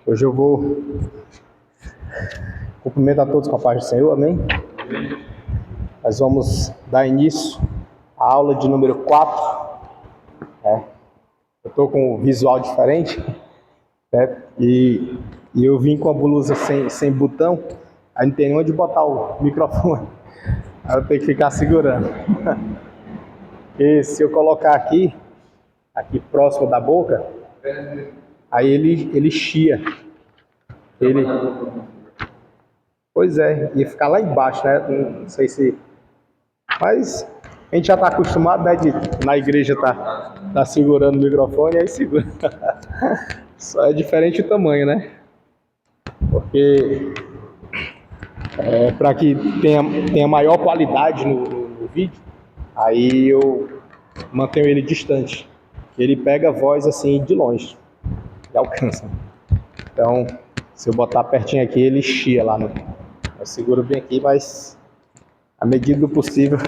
Hoje eu vou cumprimentar todos com a paz do Senhor, amém? Nós vamos dar início à aula de número 4. Eu estou com um visual diferente, né? E eu vim com a blusa sem botão, aí não tem onde botar o microfone, aí eu tenho que ficar segurando. E se eu colocar aqui próximo da boca, aí ele chia. Pois é, ia ficar lá embaixo, né? Não sei se... Mas a gente já está acostumado, né? Na igreja tá segurando o microfone, aí segura. Só é diferente o tamanho, né? Porque para que tenha maior qualidade no vídeo, aí eu mantenho ele distante. Ele pega a voz assim de longe, e alcança. Então, se eu botar pertinho aqui, ele chia lá no... Eu seguro bem aqui, mas à medida do possível,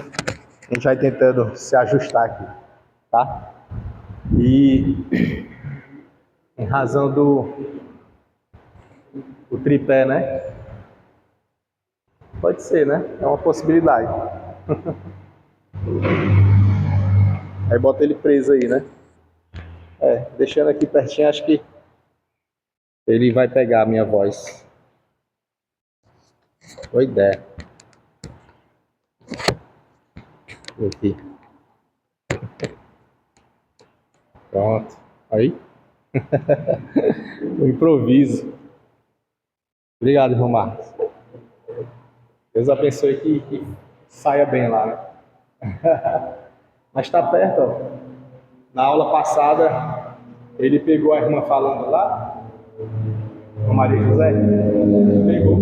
a gente vai tentando se ajustar aqui, tá? E em razão do tripé, né? Pode ser, né? É uma possibilidade. Aí bota ele preso aí, né? Deixando aqui pertinho, acho que ele vai pegar a minha voz. Boa ideia. Aqui. Pronto. Aí. O improviso. Obrigado, irmão Marcos. Deus abençoe que saia bem lá, né? Mas está perto, ó. Na aula passada, ele pegou a irmã falando lá, com Maria José, pegou.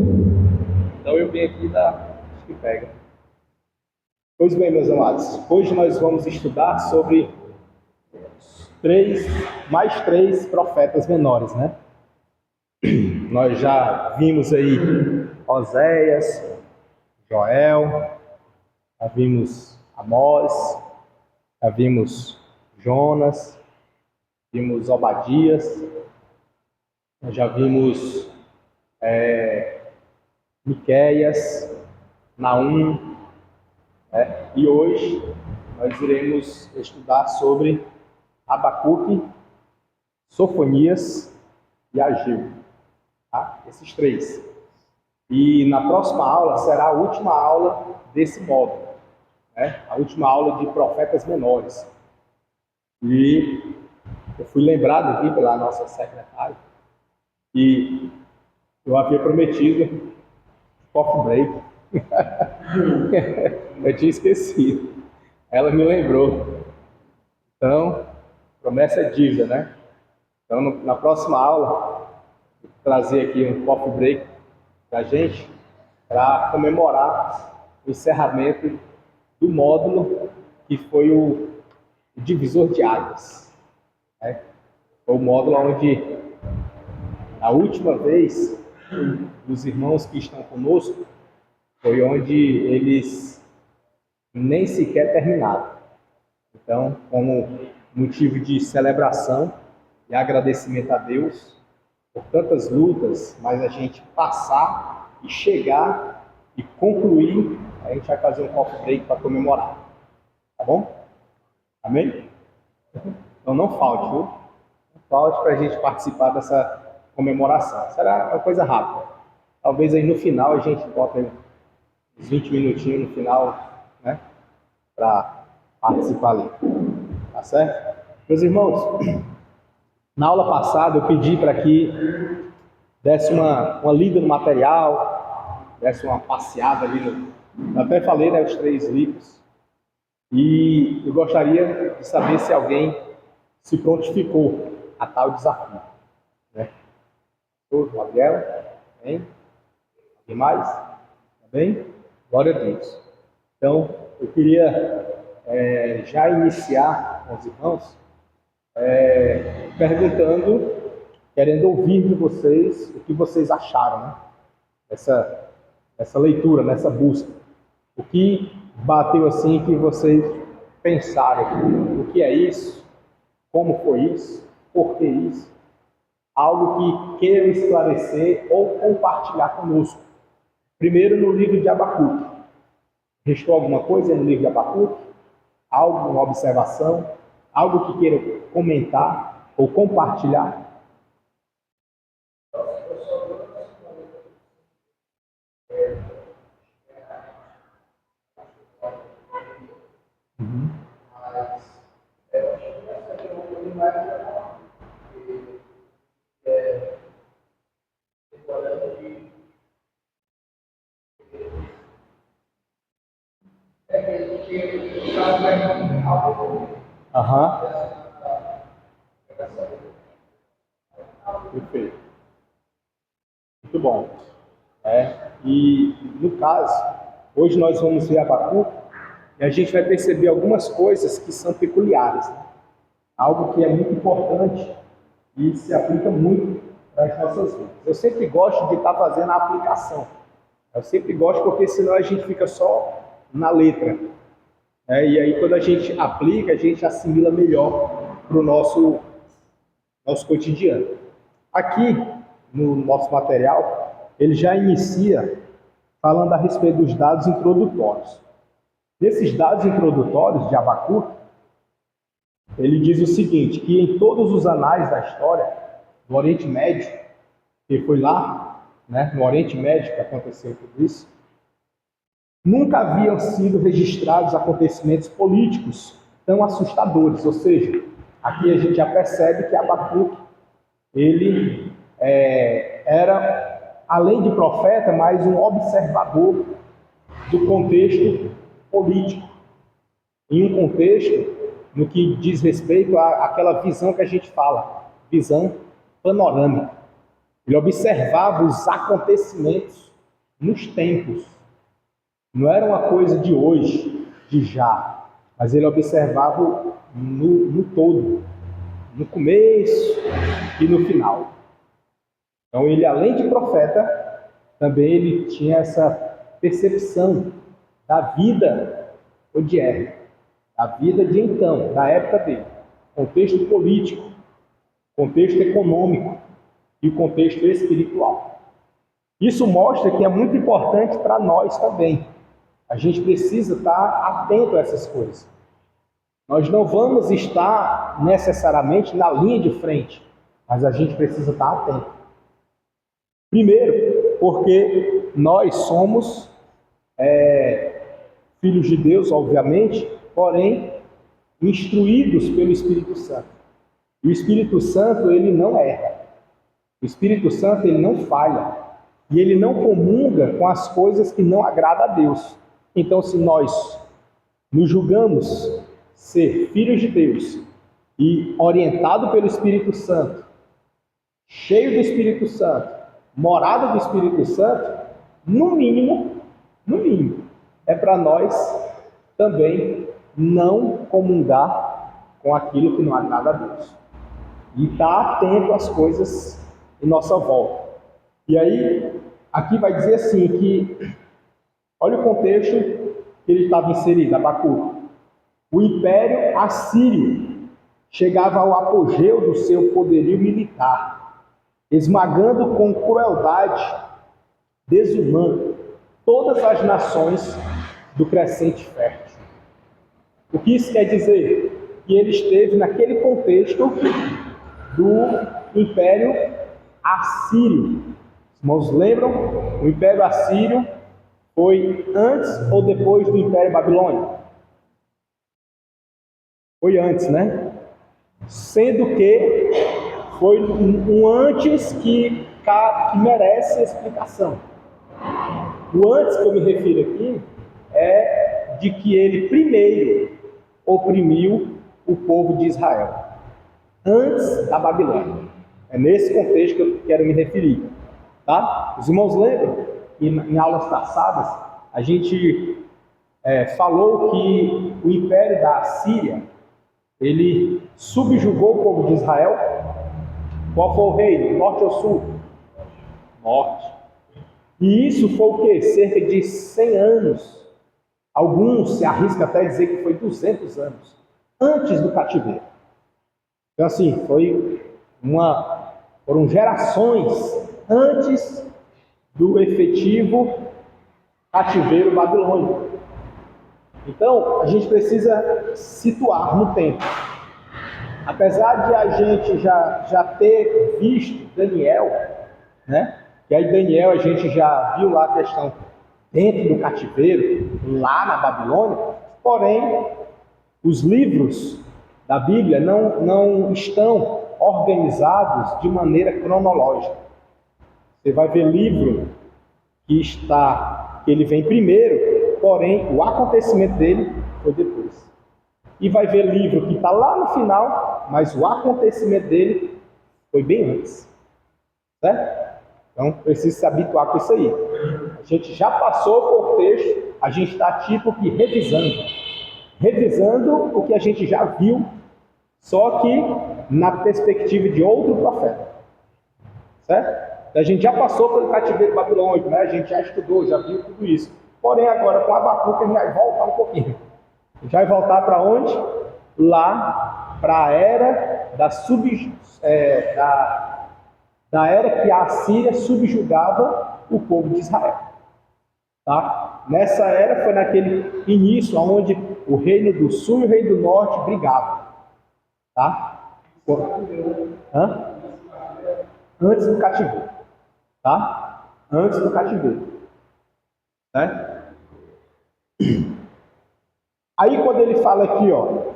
Então eu vim aqui acho que pega. Pois bem, meus amados, hoje nós vamos estudar sobre mais três profetas menores, né? Nós já vimos aí Oséias, Joel, já vimos Amós, já vimos Jonas, vimos Obadias, já vimos Miqueias, Naum, e hoje nós iremos estudar sobre Abacuque, Sofonias e Ageu, tá? Esses três. E na próxima aula será a última aula desse módulo, né? A última aula de profetas menores. E eu fui lembrado aqui pela nossa secretária que eu havia prometido coffee break. Eu tinha esquecido. Ela me lembrou. Então, promessa é dívida, né? Então, na próxima aula, vou trazer aqui um coffee break pra gente, para comemorar o encerramento do módulo que foi o divisor de águas, né? Foi o módulo onde, a última vez, os irmãos que estão conosco, foi onde eles nem sequer terminaram. Então, como motivo de celebração e agradecimento a Deus por tantas lutas, mas a gente passar e chegar e concluir, a gente vai fazer um coffee break para comemorar. Tá bom? Amém? Então não falte, viu? Não falte para a gente participar dessa comemoração. Será uma coisa rápida. Talvez aí no final a gente bota aí uns 20 minutinhos no final, né? Para participar ali. Tá certo? Meus irmãos, na aula passada eu pedi para que desse uma lida no material, desse uma passeada ali eu até falei, né, os 3 livros. E eu gostaria de saber se alguém se prontificou a tal desafio, né? Gabriel, hein? Alguém mais? Tá bem? Glória a Deus. Então, eu queria já iniciar com os irmãos perguntando, querendo ouvir de vocês o que vocês acharam, né? Essa leitura, nessa busca. O que bateu assim que vocês pensaram? O que é isso? como foi isso, por que isso, algo que queiram esclarecer ou compartilhar conosco. Primeiro no livro de Abacuque. Restou alguma coisa no livro de Abacuque? Algo, uma observação? Algo que queiram comentar ou compartilhar? Aham. Perfeito. Muito bom. E no caso, hoje nós vamos ver Abacuque e a gente vai perceber algumas coisas que são peculiares, né? Algo que é muito importante e se aplica muito para as nossas vidas. Eu sempre gosto de estar fazendo a aplicação. Eu sempre gosto porque senão a gente fica só na letra. E aí quando a gente aplica, a gente assimila melhor para o nosso cotidiano. Aqui no nosso material, ele já inicia falando a respeito dos dados introdutórios. Nesses dados introdutórios de Abacuque, ele diz o seguinte, que em todos os anais da história do Oriente Médio, que foi lá, né, no Oriente Médio que aconteceu tudo isso, nunca haviam sido registrados acontecimentos políticos tão assustadores. Ou seja, aqui a gente já percebe que Abacuque, ele era, além de profeta, mais um observador do contexto político. Em um contexto no que diz respeito àquela visão que a gente fala, visão panorâmica. Ele observava os acontecimentos nos tempos. Não era uma coisa de hoje, de já, mas ele observava no todo, no começo e no final. Então ele, além de profeta, também ele tinha essa percepção da vida odierna, da vida de então, da época dele, contexto político, contexto econômico e o contexto espiritual. Isso mostra que é muito importante para nós também. A gente precisa estar atento a essas coisas. Nós não vamos estar necessariamente na linha de frente, mas a gente precisa estar atento. Primeiro, porque nós somos filhos de Deus, obviamente, porém instruídos pelo Espírito Santo. E o Espírito Santo, ele não erra. O Espírito Santo, ele não falha. E ele não comunga com as coisas que não agradam a Deus. Então, se nós nos julgamos ser filhos de Deus e orientado pelo Espírito Santo, cheio do Espírito Santo, morada do Espírito Santo, no mínimo, é para nós também não comungar com aquilo que não agrada a Deus. E estar atento às coisas em nossa volta. E aí, aqui vai dizer assim que, olha o contexto que ele estava inserido, Abacuque. O Império Assírio chegava ao apogeu do seu poderio militar, esmagando com crueldade desumana todas as nações do crescente fértil. O que isso quer dizer? Que ele esteve naquele contexto do Império Assírio. Os irmãos lembram? O Império Assírio foi antes ou depois do Império Babilônico? Foi antes, né? Sendo que foi um antes que merece explicação. O antes que eu me refiro aqui é de que ele primeiro oprimiu o povo de Israel, antes da Babilônia. É nesse contexto que eu quero me referir. Tá? Os irmãos lembram que em aulas passadas a gente falou que o Império da Assíria, ele subjugou o povo de Israel. Qual foi o reino? Norte ou sul? Norte. E isso foi o quê? Cerca de 100 anos. Alguns se arriscam até dizer que foi 200 anos antes do cativeiro. Então, assim, foram gerações antes do efetivo cativeiro babilônico. Então, a gente precisa situar no tempo. Apesar de a gente já ter visto Daniel, né? E aí Daniel a gente já viu lá a questão dentro do cativeiro, lá na Babilônia, porém, os livros da Bíblia não estão organizados de maneira cronológica. Você vai ver livro que ele vem primeiro, porém o acontecimento dele foi depois. E vai ver livro que está lá no final, mas o acontecimento dele foi bem antes. Certo? Então, precisa se habituar com isso aí. A gente já passou por texto, a gente está tipo que revisando o que a gente já viu, só que na perspectiva de outro profeta. Certo? A gente já passou pelo cativeiro babilônico, né? A gente já estudou, já viu tudo isso. Porém, agora com Abacuque a gente vai voltar um pouquinho. A gente vai voltar para onde? Lá para a era da era que a Assíria subjugava o povo de Israel. Tá? Nessa era foi naquele início onde o reino do sul e o reino do norte brigavam. Tá? Antes do cativeiro. Tá? Antes do cativeiro. Né? Aí quando ele fala aqui, ó,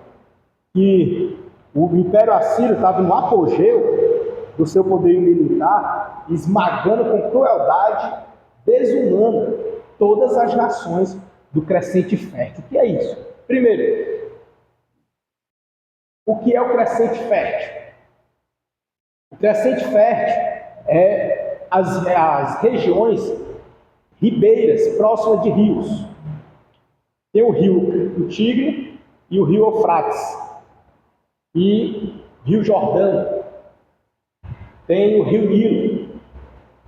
que o Império Assírio estava no apogeu do seu poder militar, esmagando com crueldade desumana todas as nações do crescente fértil. O que é isso? Primeiro, o que é o crescente fértil? O crescente fértil é as regiões ribeiras, próximas de rios. Tem o rio Tigre e o rio Eufrates. E rio Jordão. Tem o rio Nilo.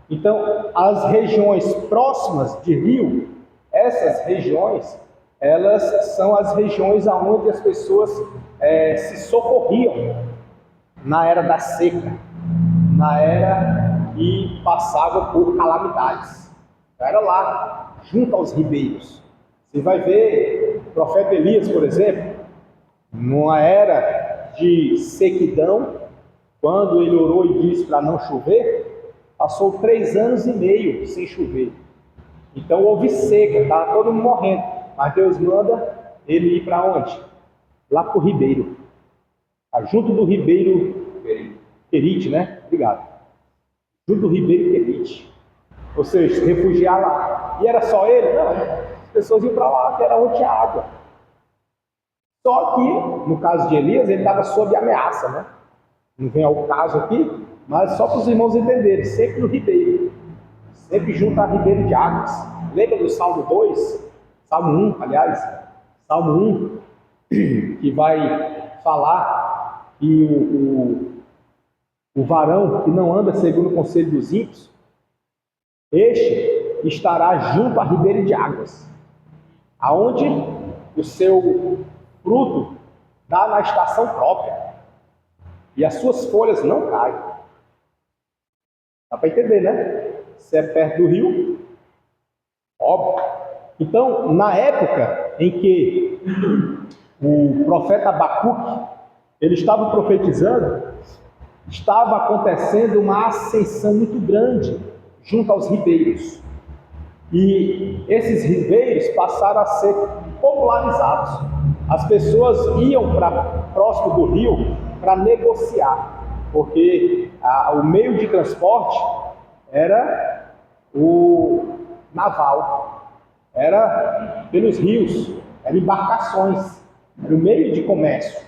Então, as regiões próximas de rio, essas regiões, elas são as regiões onde as pessoas se socorriam na era da seca, na era que passava por calamidades. Era lá, junto aos ribeiros. Você vai ver o profeta Elias, por exemplo, numa era de sequidão, quando ele orou e disse para não chover, passou 3 anos e meio sem chover. Então houve seca, estava todo mundo morrendo. Mas Deus manda ele ir para onde? Lá para o ribeiro. Junto do ribeiro Querite, né? Obrigado. Junto do ribeiro Querite. Ou seja, se refugiar lá. E era só ele? Não. As pessoas iam para lá, que era onde tinha água. Só que, no caso de Elias, ele estava sob ameaça, né? Não vem ao caso aqui, mas só para os irmãos entenderem, sempre no ribeiro, sempre junto a ribeiro de águas. Lembra do Salmo 2? Salmo 1, aliás, Salmo 1, que vai falar que o varão que não anda segundo o conselho dos ímpios, este estará junto a ribeiro de águas, aonde o seu fruto dá na estação própria. E as suas folhas não caem. Dá para entender, né? Se é perto do rio, óbvio. Então, na época em que o profeta Abacuque, ele estava profetizando, estava acontecendo uma ascensão muito grande junto aos ribeiros. E esses ribeiros passaram a ser popularizados. As pessoas iam para próximo do rio para negociar, porque o meio de transporte era o naval, era pelos rios, eram embarcações, era o meio de comércio.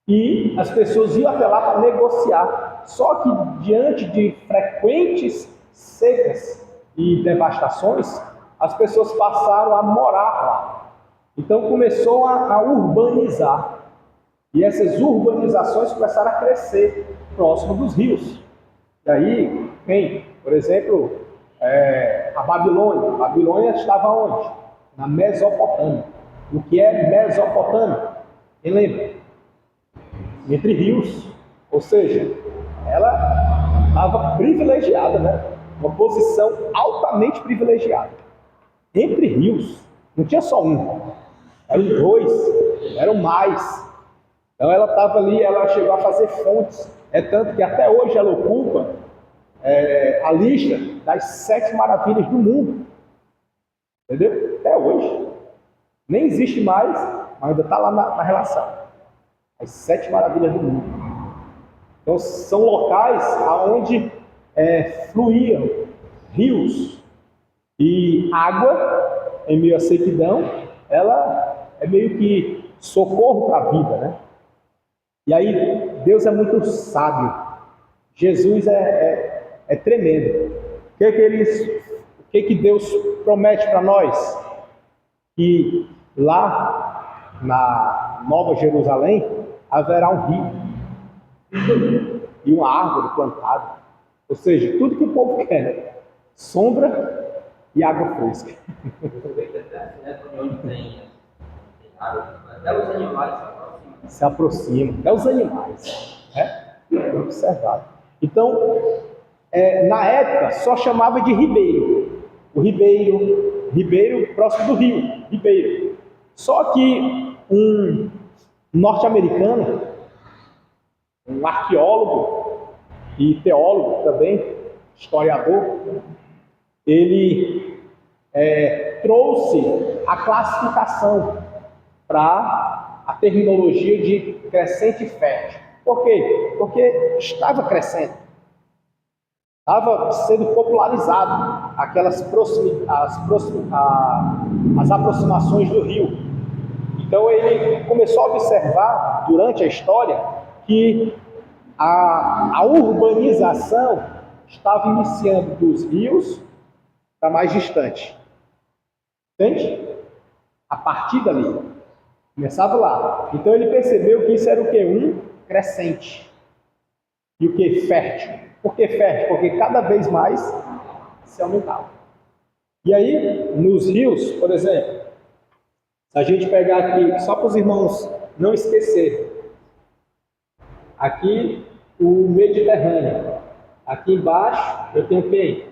E as pessoas iam até lá para negociar. Só que diante de frequentes secas e devastações, as pessoas passaram a morar lá. Então começou a urbanizar. E essas urbanizações começaram a crescer próximo dos rios. E aí tem, por exemplo, a Babilônia. A Babilônia estava onde? Na Mesopotâmia. O que é Mesopotâmia? Quem lembra? Entre rios. Ou seja, ela estava privilegiada, né? Uma posição altamente privilegiada. Entre rios, não tinha só um, eram dois, eram mais. Então ela estava ali, ela chegou a fazer fontes. É tanto que até hoje ela ocupa a lista das 7 maravilhas do mundo. Entendeu? Até hoje. Nem existe mais, mas ainda está lá na relação. As 7 maravilhas do mundo. Então são locais onde fluíam rios e água em meio à sequidão, ela é meio que socorro para a vida, né? E aí Deus é muito sábio. Jesus é tremendo. O que Deus promete para nós? Que lá na Nova Jerusalém haverá um rio e uma árvore plantada. Ou seja, tudo que o povo quer, né? Sombra e água fresca. Onde tem água, até os animais Se aproximam, até os animais. Né? Observado. Então, na época, só chamava de ribeiro. O ribeiro próximo do rio, ribeiro. Só que um norte-americano, um arqueólogo e teólogo também, historiador, ele trouxe a classificação para a terminologia de crescente fértil. Por quê? Porque estava crescendo. Estava sendo popularizado as aproximações do rio. Então ele começou a observar durante a história que a urbanização estava iniciando dos rios para mais distante. Entende? A partir dali. Começava lá. Então ele percebeu que isso era o quê? Um crescente. E o que? Fértil. Por que fértil? Porque cada vez mais se aumentava. E aí, nos rios, por exemplo, se a gente pegar aqui, só para os irmãos não esquecerem, aqui o Mediterrâneo. Aqui embaixo eu tenho quem?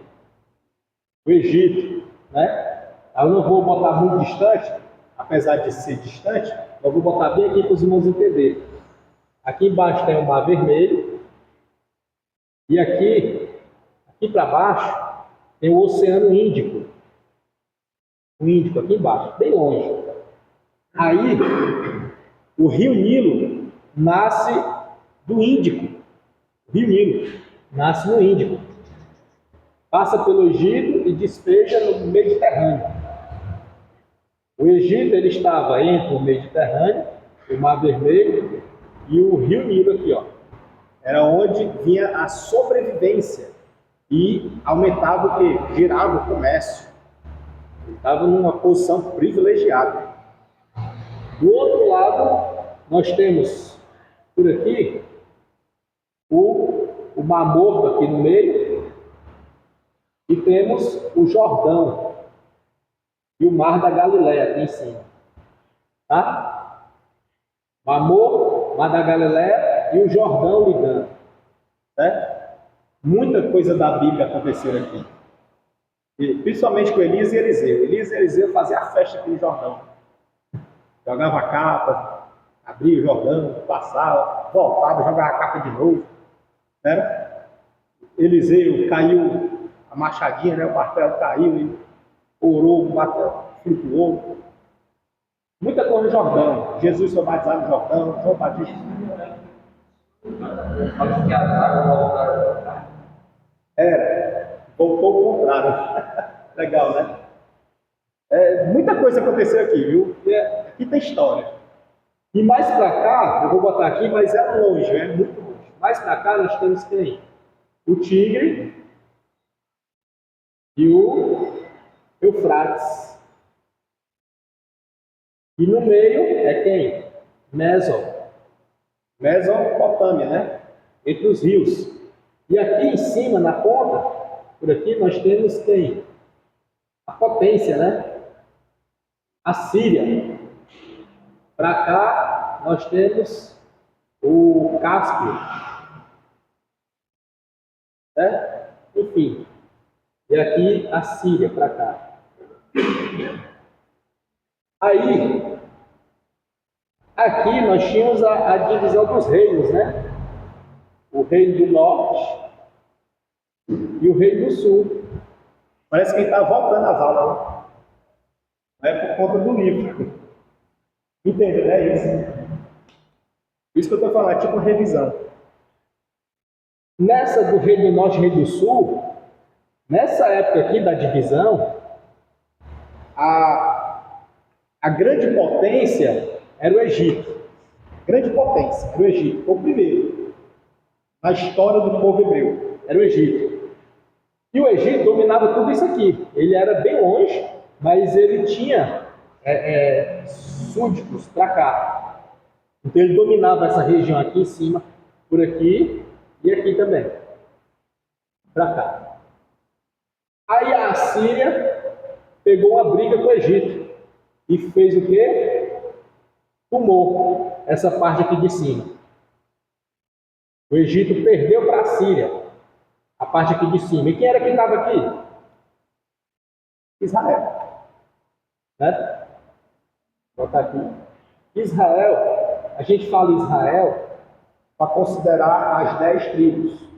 O Egito, né? Eu não vou botar muito distante, apesar de ser distante, eu vou botar bem aqui para os irmãos entenderem. Aqui embaixo tem o Mar Vermelho, e aqui para baixo, tem o Oceano Índico. O Índico aqui embaixo, bem longe. Aí, o Rio Nilo nasce do Índico. O Rio Nilo nasce no Índico. Passa pelo Egito e despeja no Mediterrâneo. O Egito ele estava entre o Mediterrâneo, o Mar Vermelho e o Rio Nilo aqui, ó. Era onde vinha a sobrevivência e aumentava o quê? Girava o comércio. Ele estava numa posição privilegiada. Do outro lado, nós temos por aqui o Mar Morto aqui no meio e temos o Jordão e o Mar da Galileia aqui em cima. Tá? Mar Morto, Mar da Galileia e o Jordão ligando. Certo? Muita coisa da Bíblia aconteceu aqui. E, principalmente com Elias e Eliseu. Elias e Eliseu faziam a festa aqui no Jordão. Jogava a capa, abria o Jordão, passava, voltava, jogava a capa de novo. Certo? Eliseu caiu a machadinha, né? O martelo caiu e orou, bateu, flutuou. Muita coisa no Jordão. Jesus foi batizado no Jordão, João Batista. Fala que as águas voltaram. Voltou ao contrário. Legal, né? Muita coisa aconteceu aqui, viu? Aqui tem história. E mais para cá, eu vou botar aqui, mas é longe, é muito longe. Mais para cá nós temos quem? O Tigre e o Eufrates. E no meio é quem? Mesopotâmia, né? Entre os rios. E aqui em cima, na ponta, por aqui, nós temos quem? A potência, né? A Síria. Para cá, nós temos o Cáspio. né? Enfim. E aqui a Síria para cá. Aí, aqui nós tínhamos a divisão dos reinos, né? O reino do norte e o reino do sul. Parece que ele está voltando às aulas, não é por conta do livro. Entendeu? É isso. Isso que eu estou falando, é tipo uma revisão. Nessa do reino do norte e reino do sul, nessa época aqui da divisão, a grande potência era o Egito. Grande potência era o Egito. Foi o primeiro na história do povo hebreu. Era o Egito. E o Egito dominava tudo isso aqui. Ele era bem longe, mas ele tinha súditos para cá. Então ele dominava essa região aqui em cima, por aqui e aqui também. Para cá. Aí a Assíria pegou uma briga com o Egito e fez o quê? Tomou essa parte aqui de cima. O Egito perdeu para a Síria a parte aqui de cima. E quem era que estava aqui? Israel. Né? Vou botar aqui. Israel, a gente fala Israel para considerar as 10 tribos.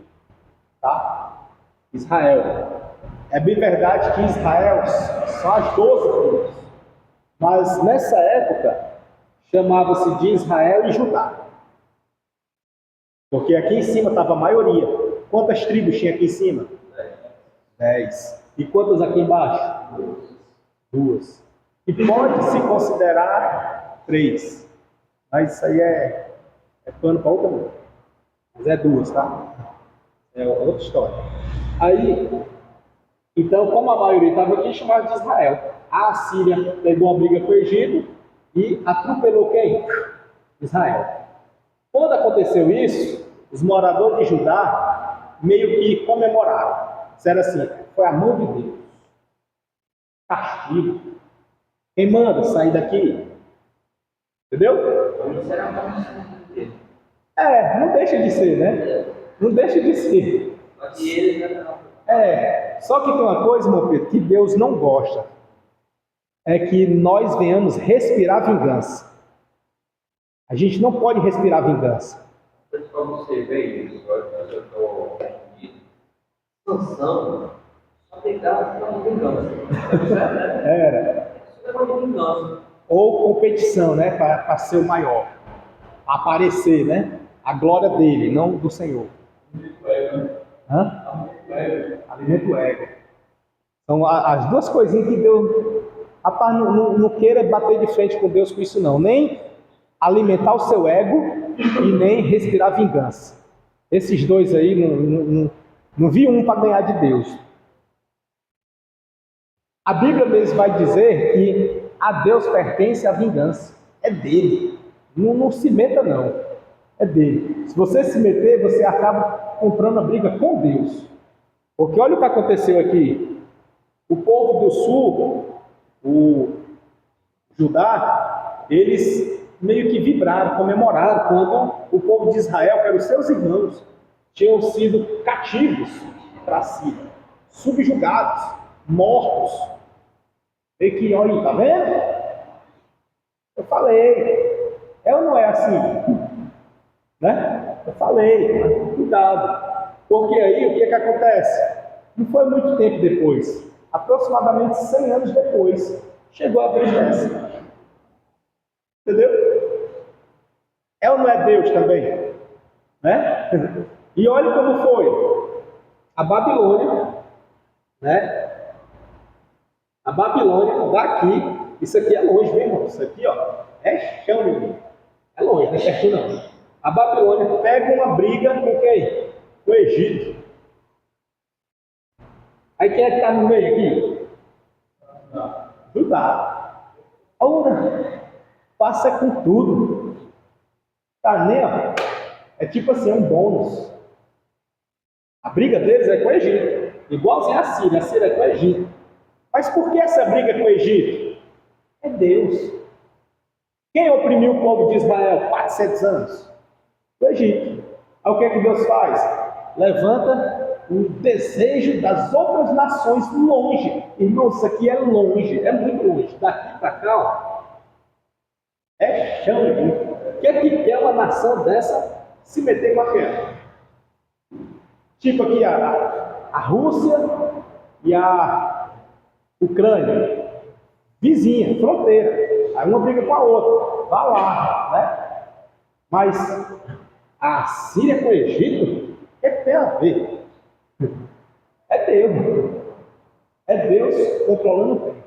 Tá? Israel. É bem verdade que Israel são as 12 tribos. Mas nessa época chamava-se de Israel e Judá. Porque aqui em cima estava a maioria. Quantas tribos tinha aqui em cima? 10. E quantas aqui embaixo? 2. E pode-se considerar 3. Mas isso aí é pano para outra coisa. Mas é 2, tá? É outra história. Aí, então, como a maioria estava aqui, chamava de Israel. A Assíria pegou uma briga com o Egito e atropelou quem? Israel. Quando aconteceu isso, os moradores de Judá meio que comemoraram. Disseram assim, foi a mão de Deus. Castigo. Quem manda sair daqui? Entendeu? Não deixa de ser, né? Não deixa de ser. Só que tem uma coisa, meu Pedro, que Deus não gosta. É que nós venhamos respirar vingança. A gente não pode respirar vingança. Para você ver isso, eu estou Sansão só deitava para vingança. Era. Isso é uma vingança. Ou competição, né? Para ser o maior. Aparecer, né? A glória dele, não do Senhor. Hã? Alimento o ego. São as duas coisinhas que Deus. Rapaz, não queira bater de frente com Deus com isso, não. Nem alimentar o seu ego e nem respirar vingança. Esses dois aí, não vi um para ganhar de Deus. A Bíblia mesmo vai dizer que a Deus pertence a vingança. É dele. Não se meta, não. É dele. Se você se meter, você acaba comprando a briga com Deus. Porque olha o que aconteceu aqui. O povo do sul, o Judá, eles meio que vibraram, comemoraram quando o povo de Israel, que eram os seus irmãos, tinham sido cativos para si, subjugados, mortos. E que, olha, tá vendo? Eu falei, ou não é assim? Né? Eu falei, mas cuidado. Porque aí, o que acontece? Não foi muito tempo depois, aproximadamente 100 anos depois, chegou a vez dessa. Entendeu? Ou não é Deus também? Né? E olha como foi. A Babilônia, né? A Babilônia, daqui, isso aqui é longe, meu irmão. Isso aqui, ó, é chão, meu irmão. É longe, não é perto não. A Babilônia pega uma briga com quem? Com o Egito. Aí quem é que está no meio aqui? Judá. Ora, passa com tudo. Tá nem, ó. É tipo assim, é um bônus. A briga deles é com o Egito. Igualzinho a Síria. A Síria é com o Egito. Mas por que essa briga com o Egito? É Deus. Quem oprimiu o povo de Israel 400 anos? O Egito. Aí o que é que Deus faz? Levanta o desejo das outras nações longe. Irmão, isso aqui é longe, é muito longe. Daqui para cá, ó, é chão. O que é que quer uma nação dessa se meter com a criança? Tipo aqui a Rússia e a Ucrânia, vizinha, fronteira. Aí uma briga com a outra, vá lá, né? Mas a Síria com o Egito, o que tem a ver? É Deus. É Deus controlando o tempo.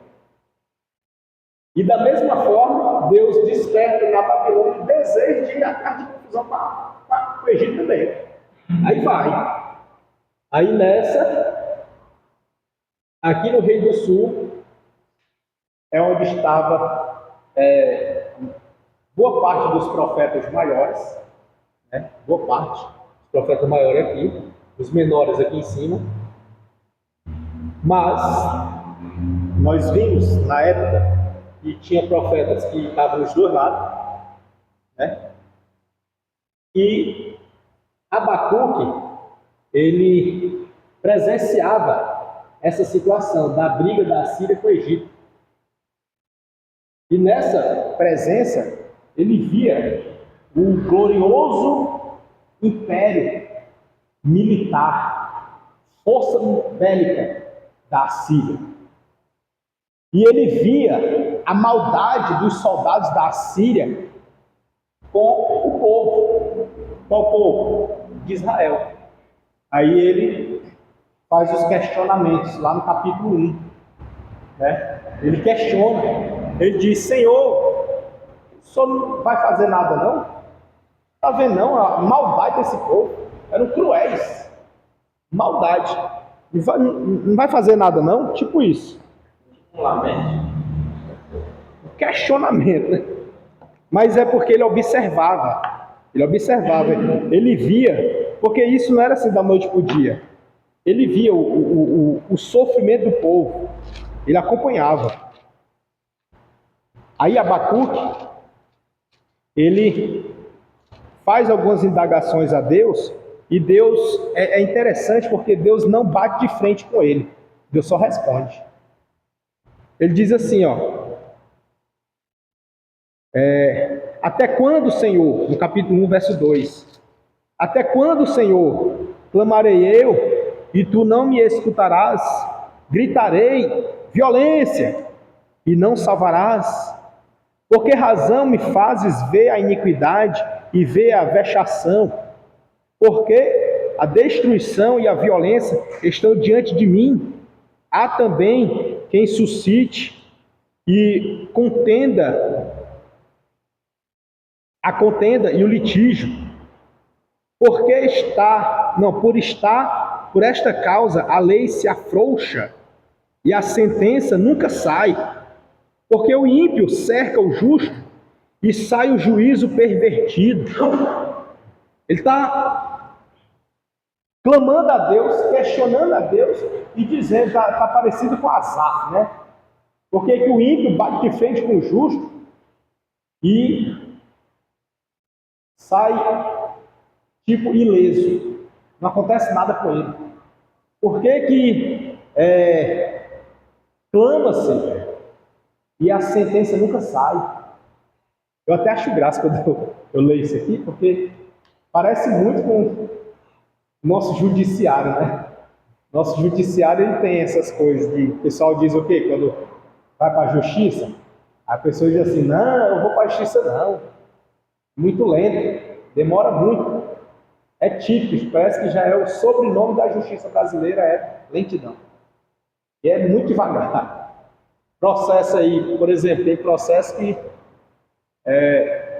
E da mesma forma, Deus desperta na Babilônia o desejo de ir atrás de confusão para o Egito também. Aí vai. Aí nessa, aqui no Reino do Sul, é onde estava boa parte dos profetas maiores, né? Boa parte dos profetas maiores aqui, os menores aqui em cima. Mas nós vimos na época que tinha profetas que estavam nos dois lados, né? E Abacuque, ele presenciava essa situação da briga da Síria com o Egito. E nessa presença, ele via o glorioso império militar, força bélica da Síria. E ele via a maldade dos soldados da Síria com o povo de Israel. Aí ele faz os questionamentos lá no capítulo 1. Né? Ele questiona, ele diz: Senhor, o senhor não vai fazer nada não? Está vendo não? A maldade desse povo, eram cruéis, maldade, não vai fazer nada não? Tipo isso. Um lamento. Questionamento, né? Mas é porque ele observava, ele via, porque isso não era assim da noite para o dia. Ele via o sofrimento do povo, ele acompanhava. Aí Abacuque, ele faz algumas indagações a Deus, e Deus, é interessante porque Deus não bate de frente com ele, Deus só responde. Ele diz assim, ó, até quando, Senhor, no capítulo 1, verso 2, até quando, Senhor, clamarei eu, e tu não me escutarás? Gritarei violência, e não salvarás? Por que razão me fazes ver a iniquidade e ver a vexação? Porque a destruição e a violência estão diante de mim. Há também quem suscite e a contenda e o litígio. Por esta causa a lei se afrouxa e a sentença nunca sai. Porque o ímpio cerca o justo e sai o juízo pervertido. Ele está clamando a Deus, questionando a Deus e dizendo, está parecido com Asaf, né? Porque que o ímpio bate de frente com o justo e sai tipo ileso, não acontece nada com ele. Por que clama-se e a sentença nunca sai? Eu até acho graça quando eu leio isso aqui, porque parece muito com o nosso judiciário, né? Nosso judiciário, ele tem essas coisas de... O pessoal diz o quê? Quando vai para a justiça, a pessoa diz assim, não, eu vou para a justiça não. Muito lento, demora muito. É típico, parece que já é o sobrenome da justiça brasileira, é lentidão. E é muito devagar. Processo aí, por exemplo, tem processo que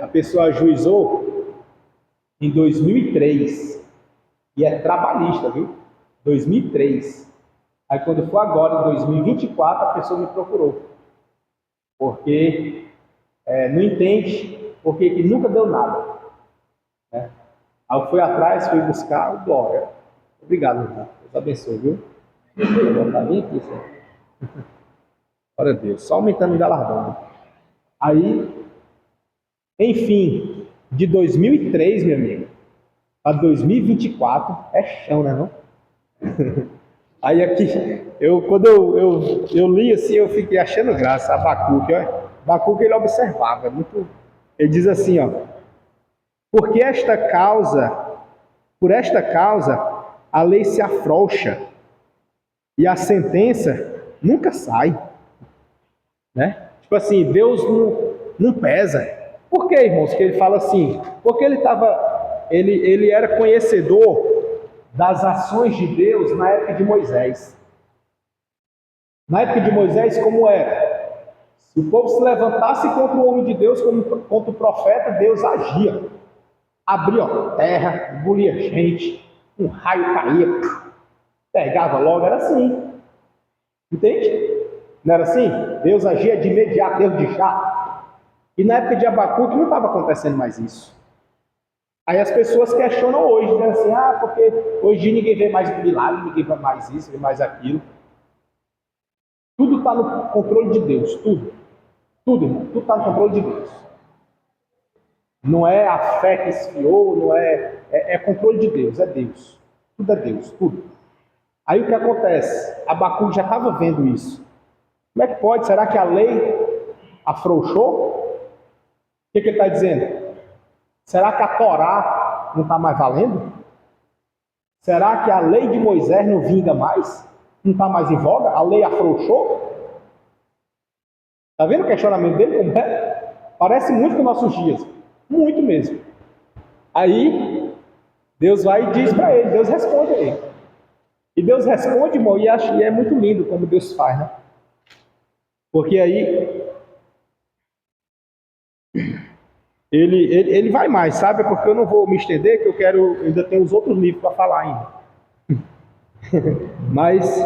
a pessoa ajuizou em 2003 e é trabalhista, viu? 2003. Aí quando for agora, em 2024, a pessoa me procurou. Porque não entende porque que nunca deu nada. Né? Aí eu fui atrás, fui buscar, glória. Obrigado, irmão. Deus abençoe, viu? Eu vou botar bem aqui, senhor. Glória a Deus. Só aumentando o galardão. Aí, enfim, de 2003, meu amigo, para 2024, é chão, né, não? Aí aqui, quando eu li assim, eu fiquei achando graça, Abacuque, ó. Abacuque ele observava, muito, ele diz assim, ó, porque por esta causa, a lei se afrouxa e a sentença nunca sai, né? Tipo assim, Deus não pesa. Por que, irmãos, que ele fala assim? Porque ele era conhecedor das ações de Deus na época de Moisés. Na época de Moisés, como era? Se o povo se levantasse contra o homem de Deus, contra o profeta, Deus agia. Abria a terra, engolia gente, um raio caía, pegava logo, era assim. Entende? Não era assim? Deus agia de imediato, Deus de já. E na época de Abacuque não estava acontecendo mais isso. Aí as pessoas questionam hoje, dizendo assim, porque hoje ninguém vê mais milagre, ninguém vê mais isso, vê mais aquilo. Tudo está no controle de Deus, tudo. Tudo, irmão, tudo está no controle de Deus. Não é a fé que esfriou, não é controle de Deus, é Deus. Tudo é Deus, tudo. Aí o que acontece? Abacuque já estava vendo isso. Como é que pode? Será que a lei afrouxou? O que ele está dizendo? Será que a Torá não está mais valendo? Será que a lei de Moisés não vinga mais? Não está mais em voga? A lei afrouxou? Está vendo o questionamento dele como é? Parece muito com nossos dias. Muito mesmo. Aí, Deus vai e diz para ele, Deus responde a ele. E Deus responde, irmão, e é muito lindo como Deus faz, né? Porque aí, ele vai mais, sabe? Porque eu não vou me estender, que ainda tenho os outros livros para falar ainda. Mas,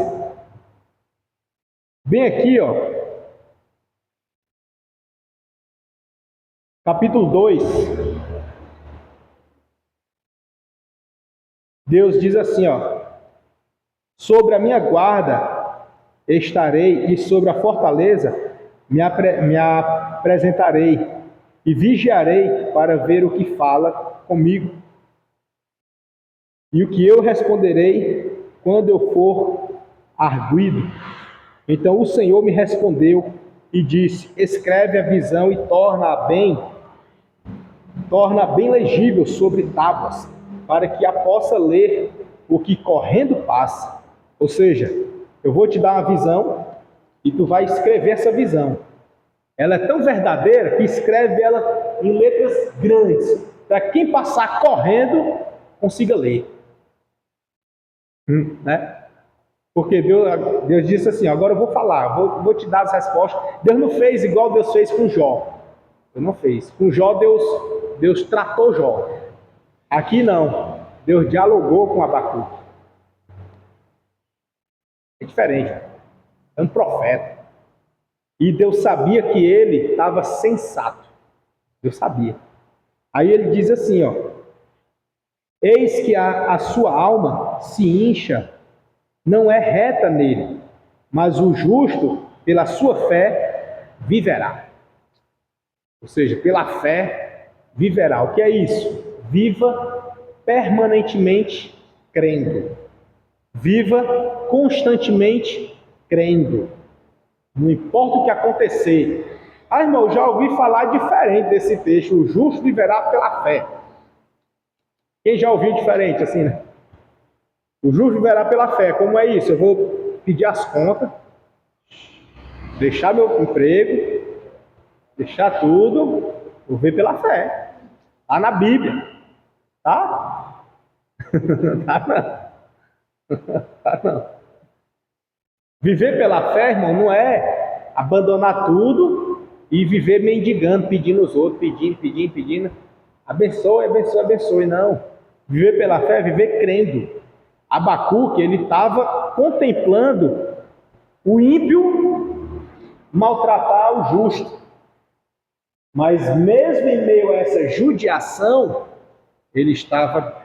bem aqui, ó, capítulo 2, Deus diz assim, ó, sobre a minha guarda estarei e sobre a fortaleza me apresentarei e vigiarei para ver o que fala comigo e o que eu responderei quando eu for arguido. Então o Senhor me respondeu e disse, escreve a visão e torna bem legível sobre tábuas, para que a possa ler o que correndo passa. Ou seja, eu vou te dar uma visão e tu vai escrever essa visão. Ela é tão verdadeira que escreve ela em letras grandes, para quem passar correndo consiga ler. Né? Porque Deus disse assim, agora eu vou falar, vou te dar as respostas. Deus não fez igual Deus fez com Jó. Deus não fez. Com Jó, Deus tratou Jó. Aqui não. Deus dialogou com Abacuque. É diferente. É um profeta. E Deus sabia que ele estava sensato. Deus sabia. Aí ele diz assim, ó. Eis que a sua alma se incha, não é reta nele, mas o justo, pela sua fé, viverá. Ou seja, pela fé, viverá. O que é isso? Viva permanentemente crendo. Viva constantemente crendo. Não importa o que acontecer. Irmão, já ouvi falar diferente desse texto. O justo viverá pela fé. Quem já ouviu diferente assim, né? O justo viverá pela fé. Como é isso? Eu vou pedir as contas, deixar meu emprego, deixar tudo, vou ver pela fé. Está na Bíblia. Tá? Tá não. Tá não. Viver pela fé, irmão, não é abandonar tudo e viver mendigando, pedindo aos outros, pedindo. Abençoe, abençoe, abençoe. Não. Viver pela fé é viver crendo. Abacuque, ele estava contemplando o ímpio maltratar o justo. Mas mesmo em meio a essa judiação, ele estava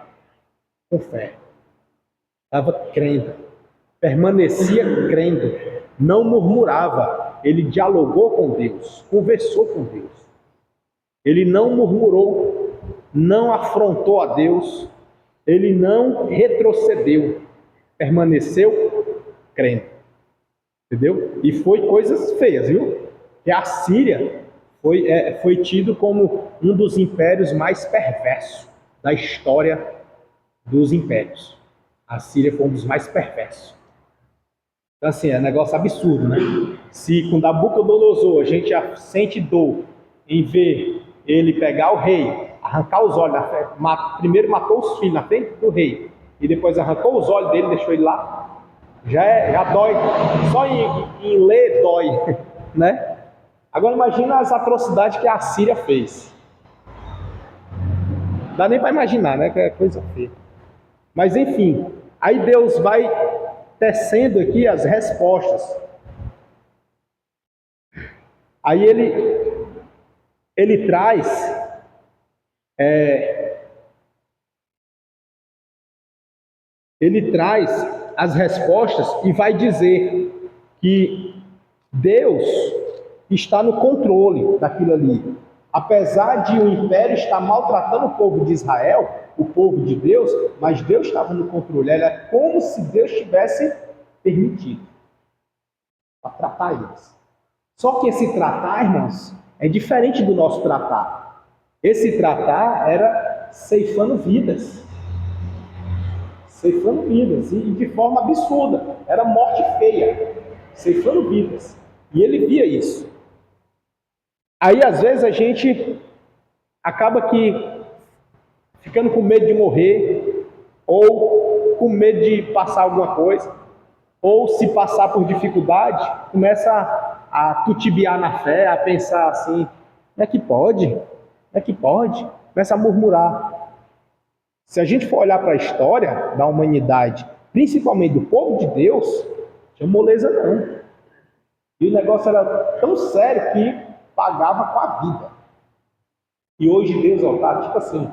com fé. Estava crendo. Permanecia crendo. Não murmurava. Ele dialogou com Deus. Conversou com Deus. Ele não murmurou. Não afrontou a Deus. Ele não retrocedeu. permaneceu crendo. Entendeu? E foi coisas feias, viu? Que a Síria foi tido como um dos impérios mais perversos da história dos impérios. A Síria foi um dos mais perversos. Então, assim, é um negócio absurdo, né? Se com Nabucodonosor a gente já sente dor em ver ele pegar o rei, arrancar os olhos, primeiro matou os filhos na frente do rei, e depois arrancou os olhos dele e deixou ele lá, já dói. Só em ler dói, né? Agora imagina as atrocidades que a Síria fez. Não dá nem para imaginar, né? Que é coisa feia. Mas enfim, aí Deus vai tecendo aqui as respostas. Aí ele traz as respostas e vai dizer que Deus está no controle daquilo ali. Apesar de o império estar maltratando o povo de Israel, o povo de Deus, mas Deus estava no controle. Era como se Deus tivesse permitido para tratar eles. Só que esse tratar, irmãos, é diferente do nosso tratar. Esse tratar era ceifando vidas. Ceifando vidas, e de forma absurda. Era morte feia, ceifando vidas. E ele via isso. Aí, às vezes, a gente acaba ficando com medo de morrer, ou com medo de passar alguma coisa, ou se passar por dificuldade, começa a tutibiar na fé, a pensar assim, é que pode, começa a murmurar. Se a gente for olhar para a história da humanidade, principalmente do povo de Deus, não tinha moleza não. E o negócio era tão sério que pagava com a vida. E hoje Deus está tipo assim,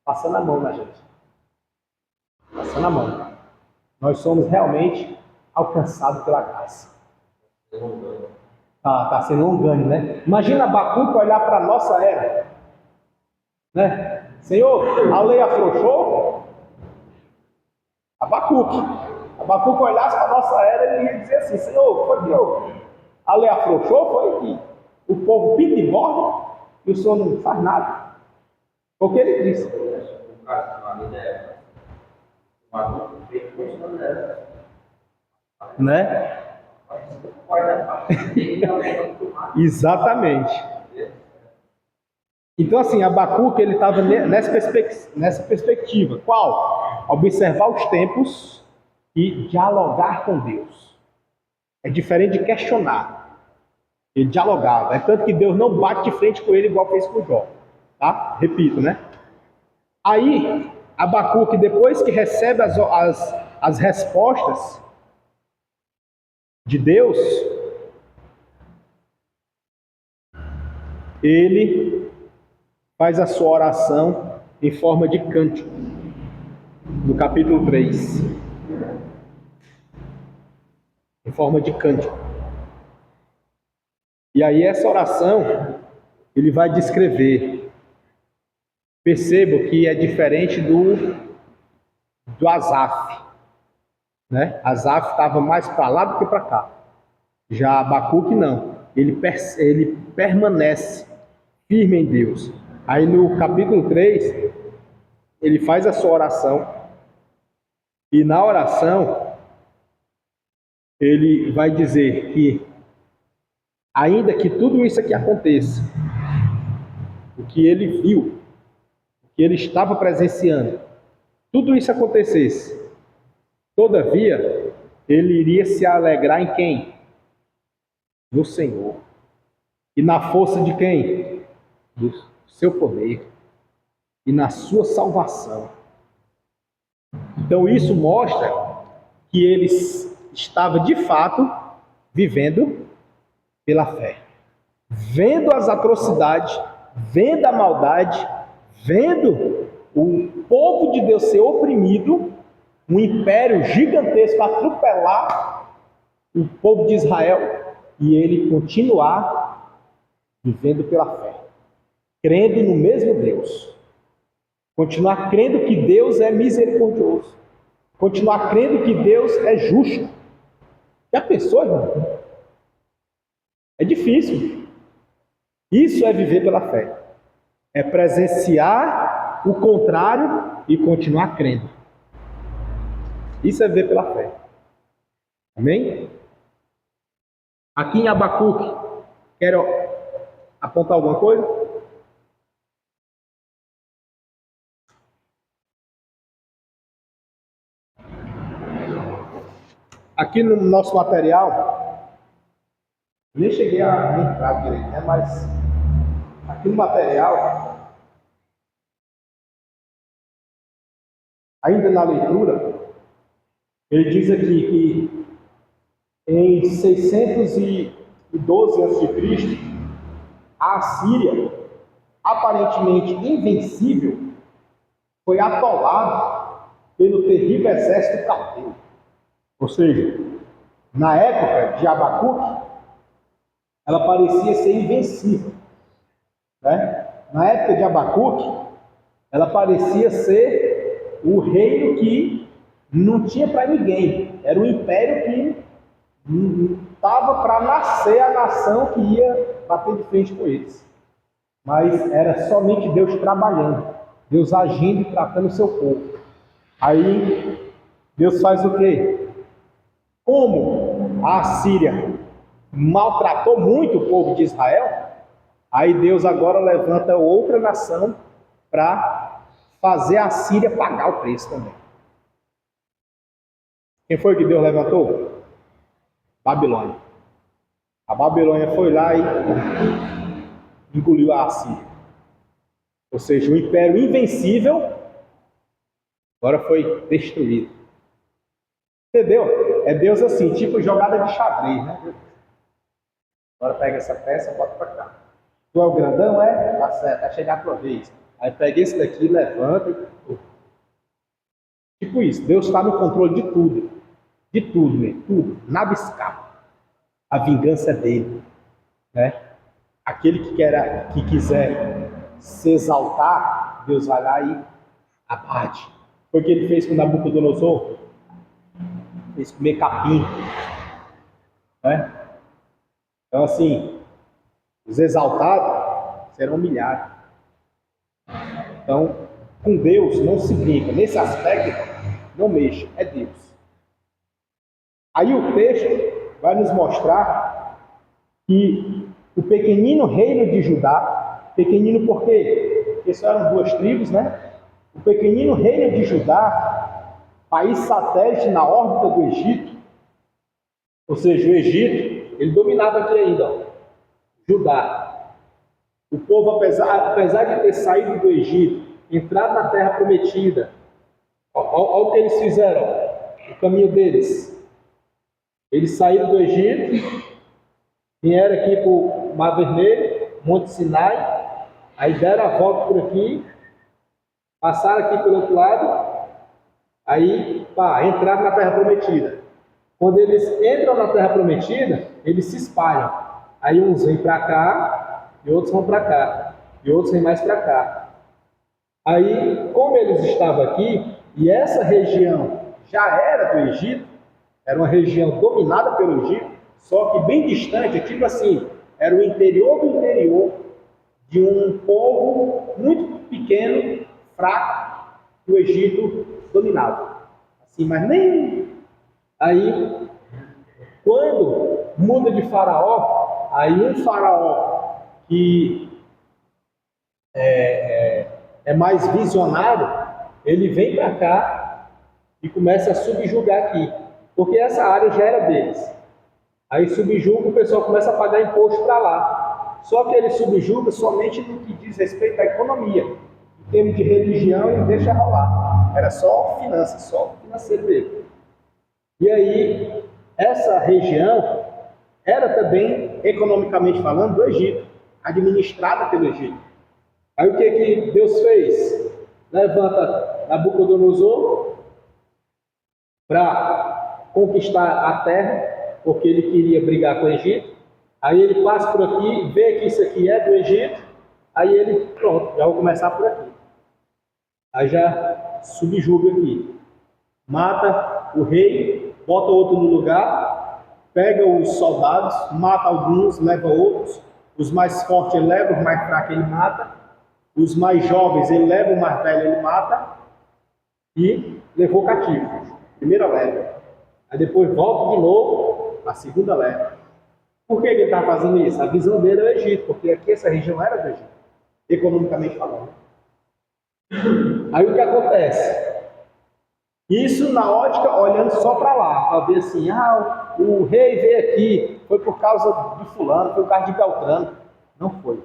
passando a mão na gente. Passando a mão. Nós somos realmente alcançados pela graça. Está sendo longânimo, né? Imagina Abacuque olhar para a nossa era. Né? Senhor, a lei afrouxou? Abacuque olhasse para a nossa era, ele ia dizer assim, Senhor, foi que a lei afrouxou? Foi que o povo pinta e morre e o Senhor não faz nada? Foi o que ele disse. Né? Exatamente. Então, assim, Abacuque, ele estava nessa perspectiva. Qual? Observar os tempos e dialogar com Deus. É diferente de questionar. Ele dialogava. É tanto que Deus não bate de frente com ele igual fez com Jó. Tá? Repito, né? Aí, Abacuque, depois que recebe as respostas de Deus, ele faz a sua oração em forma de cântico, no capítulo 3. Em forma de cântico. E aí essa oração, ele vai descrever. Percebo que é diferente do Asaf. Né? Asaf estava mais para lá do que para cá. Já Abacuque não. Ele permanece firme em Deus. Aí no capítulo 3, ele faz a sua oração. E na oração, ele vai dizer que, ainda que tudo isso aqui aconteça, o que ele viu, o que ele estava presenciando, tudo isso acontecesse, todavia, ele iria se alegrar em quem? No Senhor. E na força de quem? Do seu poder. E na sua salvação. Então isso mostra que ele estava de fato vivendo pela fé. Vendo as atrocidades, vendo a maldade, vendo o povo de Deus ser oprimido, um império gigantesco atropelar o povo de Israel, e ele continuar vivendo pela fé, crendo no mesmo Deus, continuar crendo que Deus é misericordioso, Continuar crendo que Deus é justo. Já pensou, irmão? É difícil. Isso é viver pela fé. É presenciar o contrário e continuar crendo. Isso é viver pela fé. Amém? Aqui em Abacuque, quero apontar alguma coisa? Aqui no nosso material, nem cheguei a entrar direito, né? Mas aqui no material, ainda na leitura, ele diz aqui que em 612 a.C., a Assíria, aparentemente invencível, foi atolada pelo terrível exército caldeu. Ou seja, na época de Abacuque, ela parecia ser invencível. Né? Na época de Abacuque, ela parecia ser o reino que não tinha para ninguém. Era um império que estava para nascer a nação que ia bater de frente com eles. Mas era somente Deus trabalhando, Deus agindo e tratando o seu povo. Aí Deus faz o quê? Como a Assíria maltratou muito o povo de Israel, aí Deus agora levanta outra nação para fazer a Síria pagar o preço também. Quem foi que Deus levantou? Babilônia. A Babilônia foi lá e engoliu a Assíria. Ou seja, o império invencível agora foi destruído. Entendeu? É Deus assim, tipo jogada de xadrez, né? Agora pega essa peça e bota para cá. Tu é o grandão, é? Tá certo, vai chegar a tua vez. Aí pega esse daqui, levanta e... Tipo isso, Deus está no controle de tudo. De tudo, né? Tudo. Nada escapa. A vingança é dele. Né? Aquele que quiser se exaltar, Deus vai lá e abate. Foi o que ele fez com Nabucodonosor. Fez comer capim. Né? Então assim, os exaltados serão humilhados. Então, com Deus não se brinca. Nesse aspecto, não mexa. É Deus. Aí o texto vai nos mostrar que o pequenino reino de Judá, pequenino por quê? Porque só eram duas tribos, né? O pequenino reino de Judá, país satélite na órbita do Egito, ou seja, o Egito, ele dominava aqui ainda, ó, Judá. O povo, apesar de ter saído do Egito, entrado na terra prometida, olha o que eles fizeram, o caminho deles. Eles saíram do Egito, vieram aqui para o Mar Vermelho, Monte Sinai, aí deram a volta por aqui, passaram aqui pelo outro lado, aí entraram na Terra Prometida. Quando eles entram na Terra Prometida, eles se espalham. Aí uns vêm para cá, e outros vão para cá, e outros vêm mais para cá. Aí, como eles estavam aqui, e essa região já era do Egito, era uma região dominada pelo Egito, só que bem distante, tipo assim, era o interior do interior de um povo muito pequeno, fraco, que o Egito dominava. Assim, mas nem... Aí, quando muda de faraó, aí um faraó que é mais visionário, ele vem para cá e começa a subjugar aqui. Porque essa área já era deles. Aí subjuga, o pessoal começa a pagar imposto para lá. Só que ele subjuga somente no que diz respeito à economia. Em termos de religião, ele deixa rolar. Era só finanças, só financeiro dele. E aí, essa região era também, economicamente falando, do Egito. Administrada pelo Egito. Aí o que Deus fez? Levanta Nabucodonosor para conquistar a terra, porque ele queria brigar com o Egito. Aí ele passa por aqui, vê que isso aqui é do Egito, aí ele, pronto, já vou começar por aqui. Aí já subjuga aqui. mata o rei, bota outro no lugar, pega os soldados, mata alguns, leva outros, os mais fortes ele leva, os mais fracos ele mata, os mais jovens ele leva, o mais velho ele mata e levou cativo. Primeira leva. Aí depois volta de novo, a segunda leva. Por que ele está fazendo isso? A visão dele é o Egito, porque aqui essa região era do Egito, economicamente falando. Aí o que acontece? Isso na ótica, olhando só para lá, para ver assim, o rei veio aqui, foi por causa de fulano, foi por causa de Beltrano. Não foi.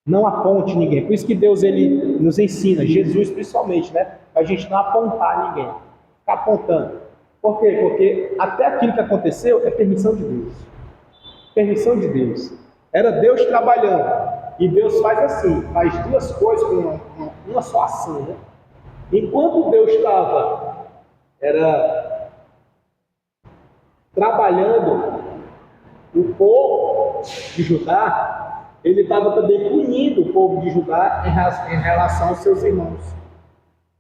Não aponte ninguém. Por isso que Deus ele nos ensina, Jesus principalmente, né? Para a gente não apontar ninguém. Ficar apontando. Por quê? Porque até aquilo que aconteceu é permissão de Deus. Permissão de Deus. Era Deus trabalhando. E Deus faz assim, faz duas coisas com uma só ação, né? Enquanto Deus estava trabalhando o povo de Judá, ele estava também punindo o povo de Judá em relação aos seus irmãos.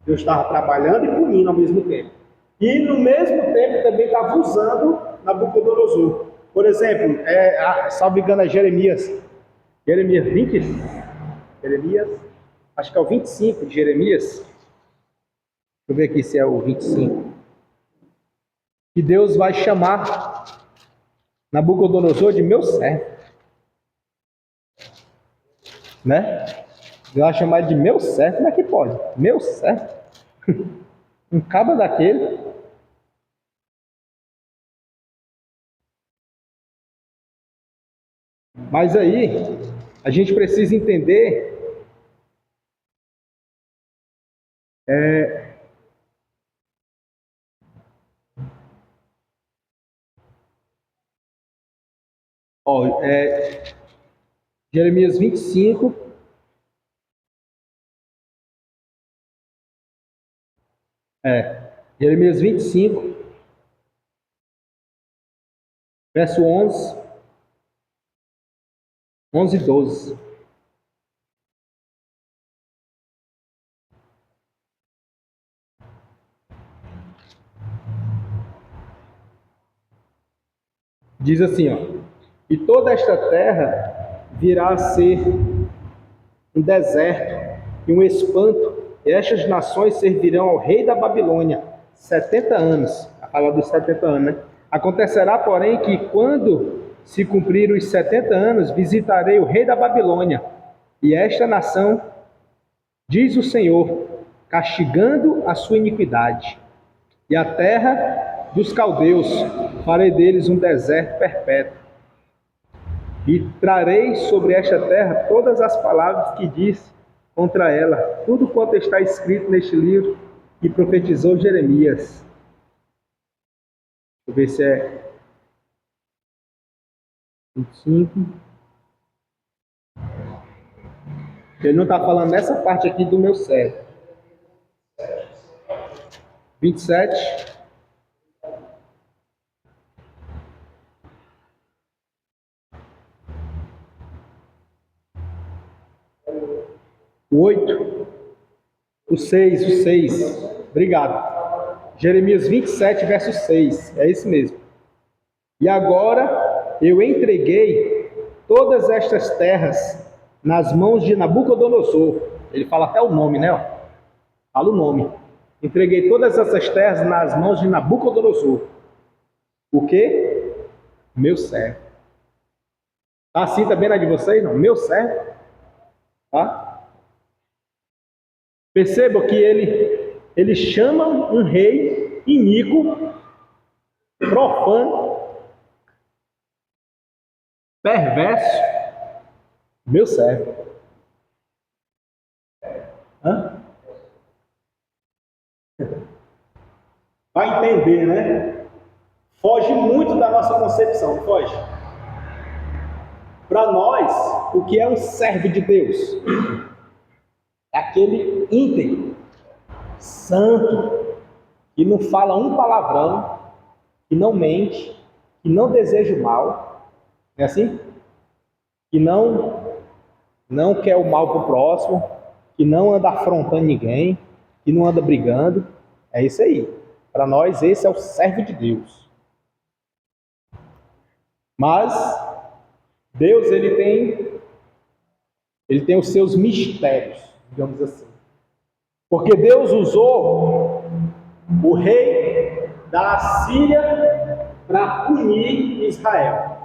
Deus estava trabalhando e punindo ao mesmo tempo. E no mesmo tempo também estava usando Nabucodonosor. Por exemplo, salvo engano, é Jeremias 20, acho que é o 25 de Jeremias. Deixa eu ver aqui se é o 25. Que Deus vai chamar Nabucodonosor de meu servo. Né? Deus vai chamar ele de meu servo. Como é que pode? Meu servo? Um cabo daquele. Mas aí, a gente precisa entender Jeremias 25, Jeremias 25, verso 11 e 12. Diz assim, e toda esta terra virá a ser um deserto e um espanto, e estas nações servirão ao rei da Babilônia 70 anos. A fala dos 70 anos, né? Acontecerá, porém, que quando se cumprir os 70 anos, visitarei o rei da Babilônia, e esta nação, diz o Senhor, castigando a sua iniquidade. E a terra dos caldeus, farei deles um deserto perpétuo. E trarei sobre esta terra todas as palavras que disse contra ela, tudo quanto está escrito neste livro que profetizou Jeremias. Deixa eu ver se é 25. Ele não está falando nessa parte aqui do meu servo. 27. O 8. O 6. Obrigado. Jeremias 27, verso 6. É isso mesmo. E agora eu entreguei todas estas terras nas mãos de Nabucodonosor. Ele fala até o nome, né? Fala o nome. Entreguei todas essas terras nas mãos de Nabucodonosor. O quê? Meu servo. Tá assim também na de vocês? Não? Meu servo. Tá? Perceba que ele chama um rei iníquo, profano, perverso, meu servo. Vai entender, né? Foge muito da nossa concepção, foge. Para nós, o que é um servo de Deus? É aquele íntegro, santo, que não fala um palavrão, que não mente, que não deseja o mal, não é assim? Que não quer o mal para o próximo, que não anda afrontando ninguém, que não anda brigando, é isso aí. Para nós, esse é o servo de Deus. Mas Deus, ele tem os seus mistérios, digamos assim. Porque Deus usou o rei da Assíria para punir Israel.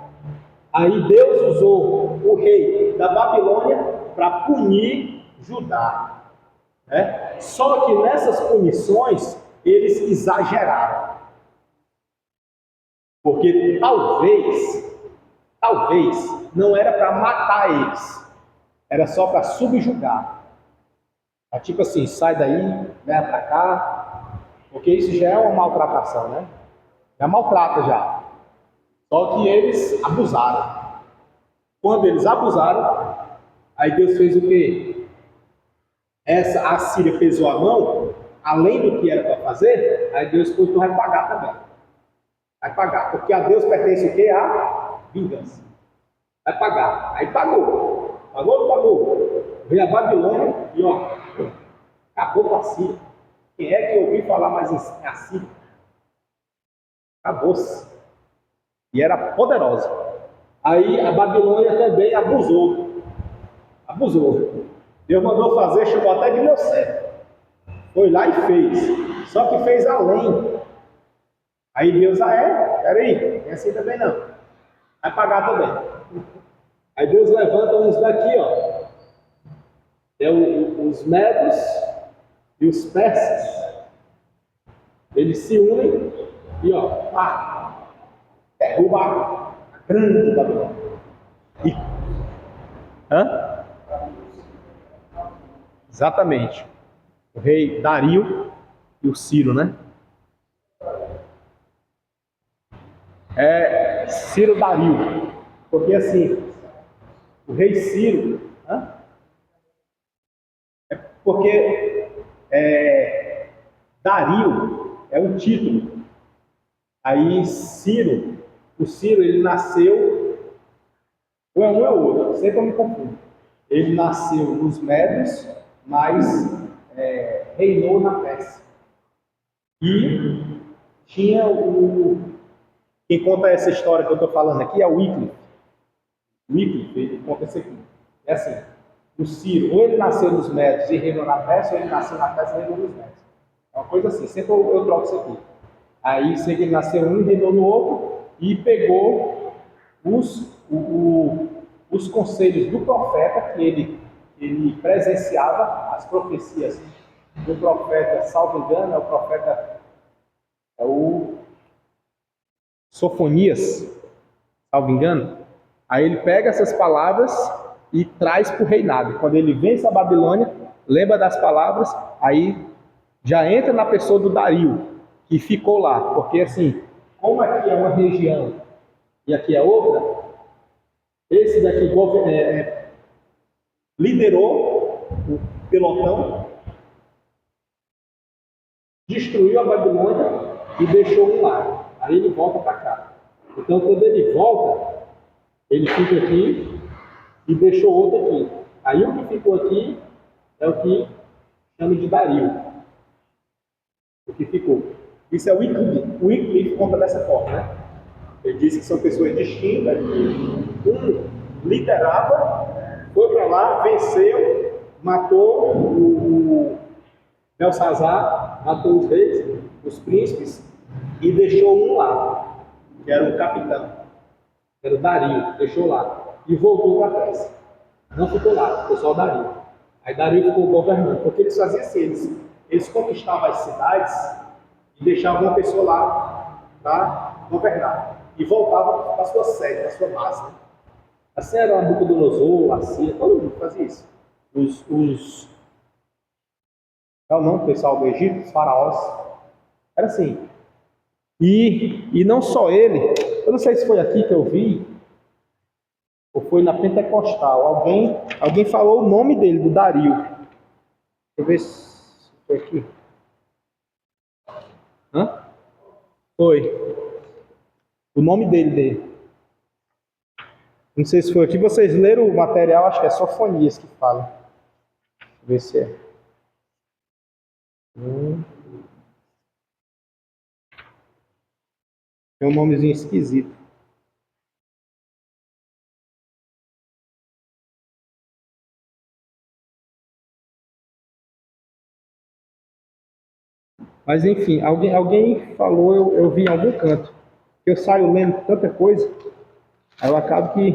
Aí Deus usou o rei da Babilônia para punir Judá. Né? Só que nessas punições eles exageraram. Porque talvez não era para matar eles, era só para subjugar. Tipo assim, sai daí, vem pra cá, porque isso já é uma maltratação, né? Já maltrata já. Só que eles abusaram. Quando eles abusaram, aí Deus fez o quê? A Síria pesou a mão, além do que era para fazer, aí Deus falou, tu vai pagar também. Vai pagar, porque a Deus pertence o quê? A vingança. Vai pagar. Aí pagou. Pagou ou não pagou? Veio a Babilônia e ó, acabou com a Síria. Quem é que ouviu falar mais em Assíria? Acabou-se. E era poderosa. Aí a Babilônia também abusou. Abusou. Deus mandou fazer, chamou até de meu servo. Foi lá e fez. Só que fez além. Aí Deus, peraí, tem assim também não. Vai pagar também. Aí Deus levanta uns daqui, ó. Os medos e os persas. Eles se unem e ó, derruba a grande Babilônia. Exatamente. O rei Dario e o Ciro, né? Ciro Dario. Porque assim, o rei Ciro, porque Dario é um título. Aí Ciro, o Ciro ele nasceu, ou é um ou é outro, sempre eu me confundo. Ele nasceu nos Médios, mas reinou na Pérsia. E tinha quem conta essa história que eu estou falando aqui é o Wycliffe. Wycliffe, ele conta isso aqui. É assim, o Ciro, ou ele nasceu nos Médios e reinou na Pérsia, ou ele nasceu na Pérsia e reinou nos Médios. É uma coisa assim, sempre eu troco isso aqui. Aí sei que ele nasceu um e reinou no outro, e pegou os conselhos do profeta, que ele presenciava as profecias do profeta, salvo engano, é o Sofonias, salvo engano. Aí ele pega essas palavras e traz para o reinado. Quando ele vence a Babilônia, lembra das palavras, aí já entra na pessoa do Dario, que ficou lá. Porque assim, como aqui é uma região e aqui é outra, esse daqui liderou o pelotão, destruiu a Babilônia e deixou um lá. Aí ele volta para cá. Então, quando ele volta, ele fica aqui e deixou outro aqui. Aí o que ficou aqui é o que chama de Dario. O que ficou. Isso é o Wycliffe. O Wycliffe conta dessa forma, né? Ele disse que são pessoas distintas. Um liderava, foi para lá, venceu, matou o Belsazar, matou os reis, os príncipes, e deixou um lá, que era o capitão, que era o Dario, deixou lá, e voltou para a Pérsia. Não ficou lá, ficou só o Dario. Aí Dario ficou governando, porque eles faziam assim, eles conquistavam as cidades e deixavam uma pessoa lá para governar. E voltavam para a sua sede, para a sua base. Né? Assim era o Nabucodonosor, a Síria, todo mundo fazia isso. É o nome do pessoal do Egito, os faraós. Era assim. E não só ele, eu não sei se foi aqui que eu vi, ou foi na Pentecostal. Alguém falou o nome dele, do Dario. Deixa eu ver se foi aqui. Foi. O nome dele. Não sei se foi aqui. Vocês leram o material, acho que é Sofonias que fala. Deixa eu ver se é. Tem um nomezinho esquisito. Mas enfim, alguém falou, eu vi em algum canto, que eu saio lendo tanta coisa, aí eu acabo que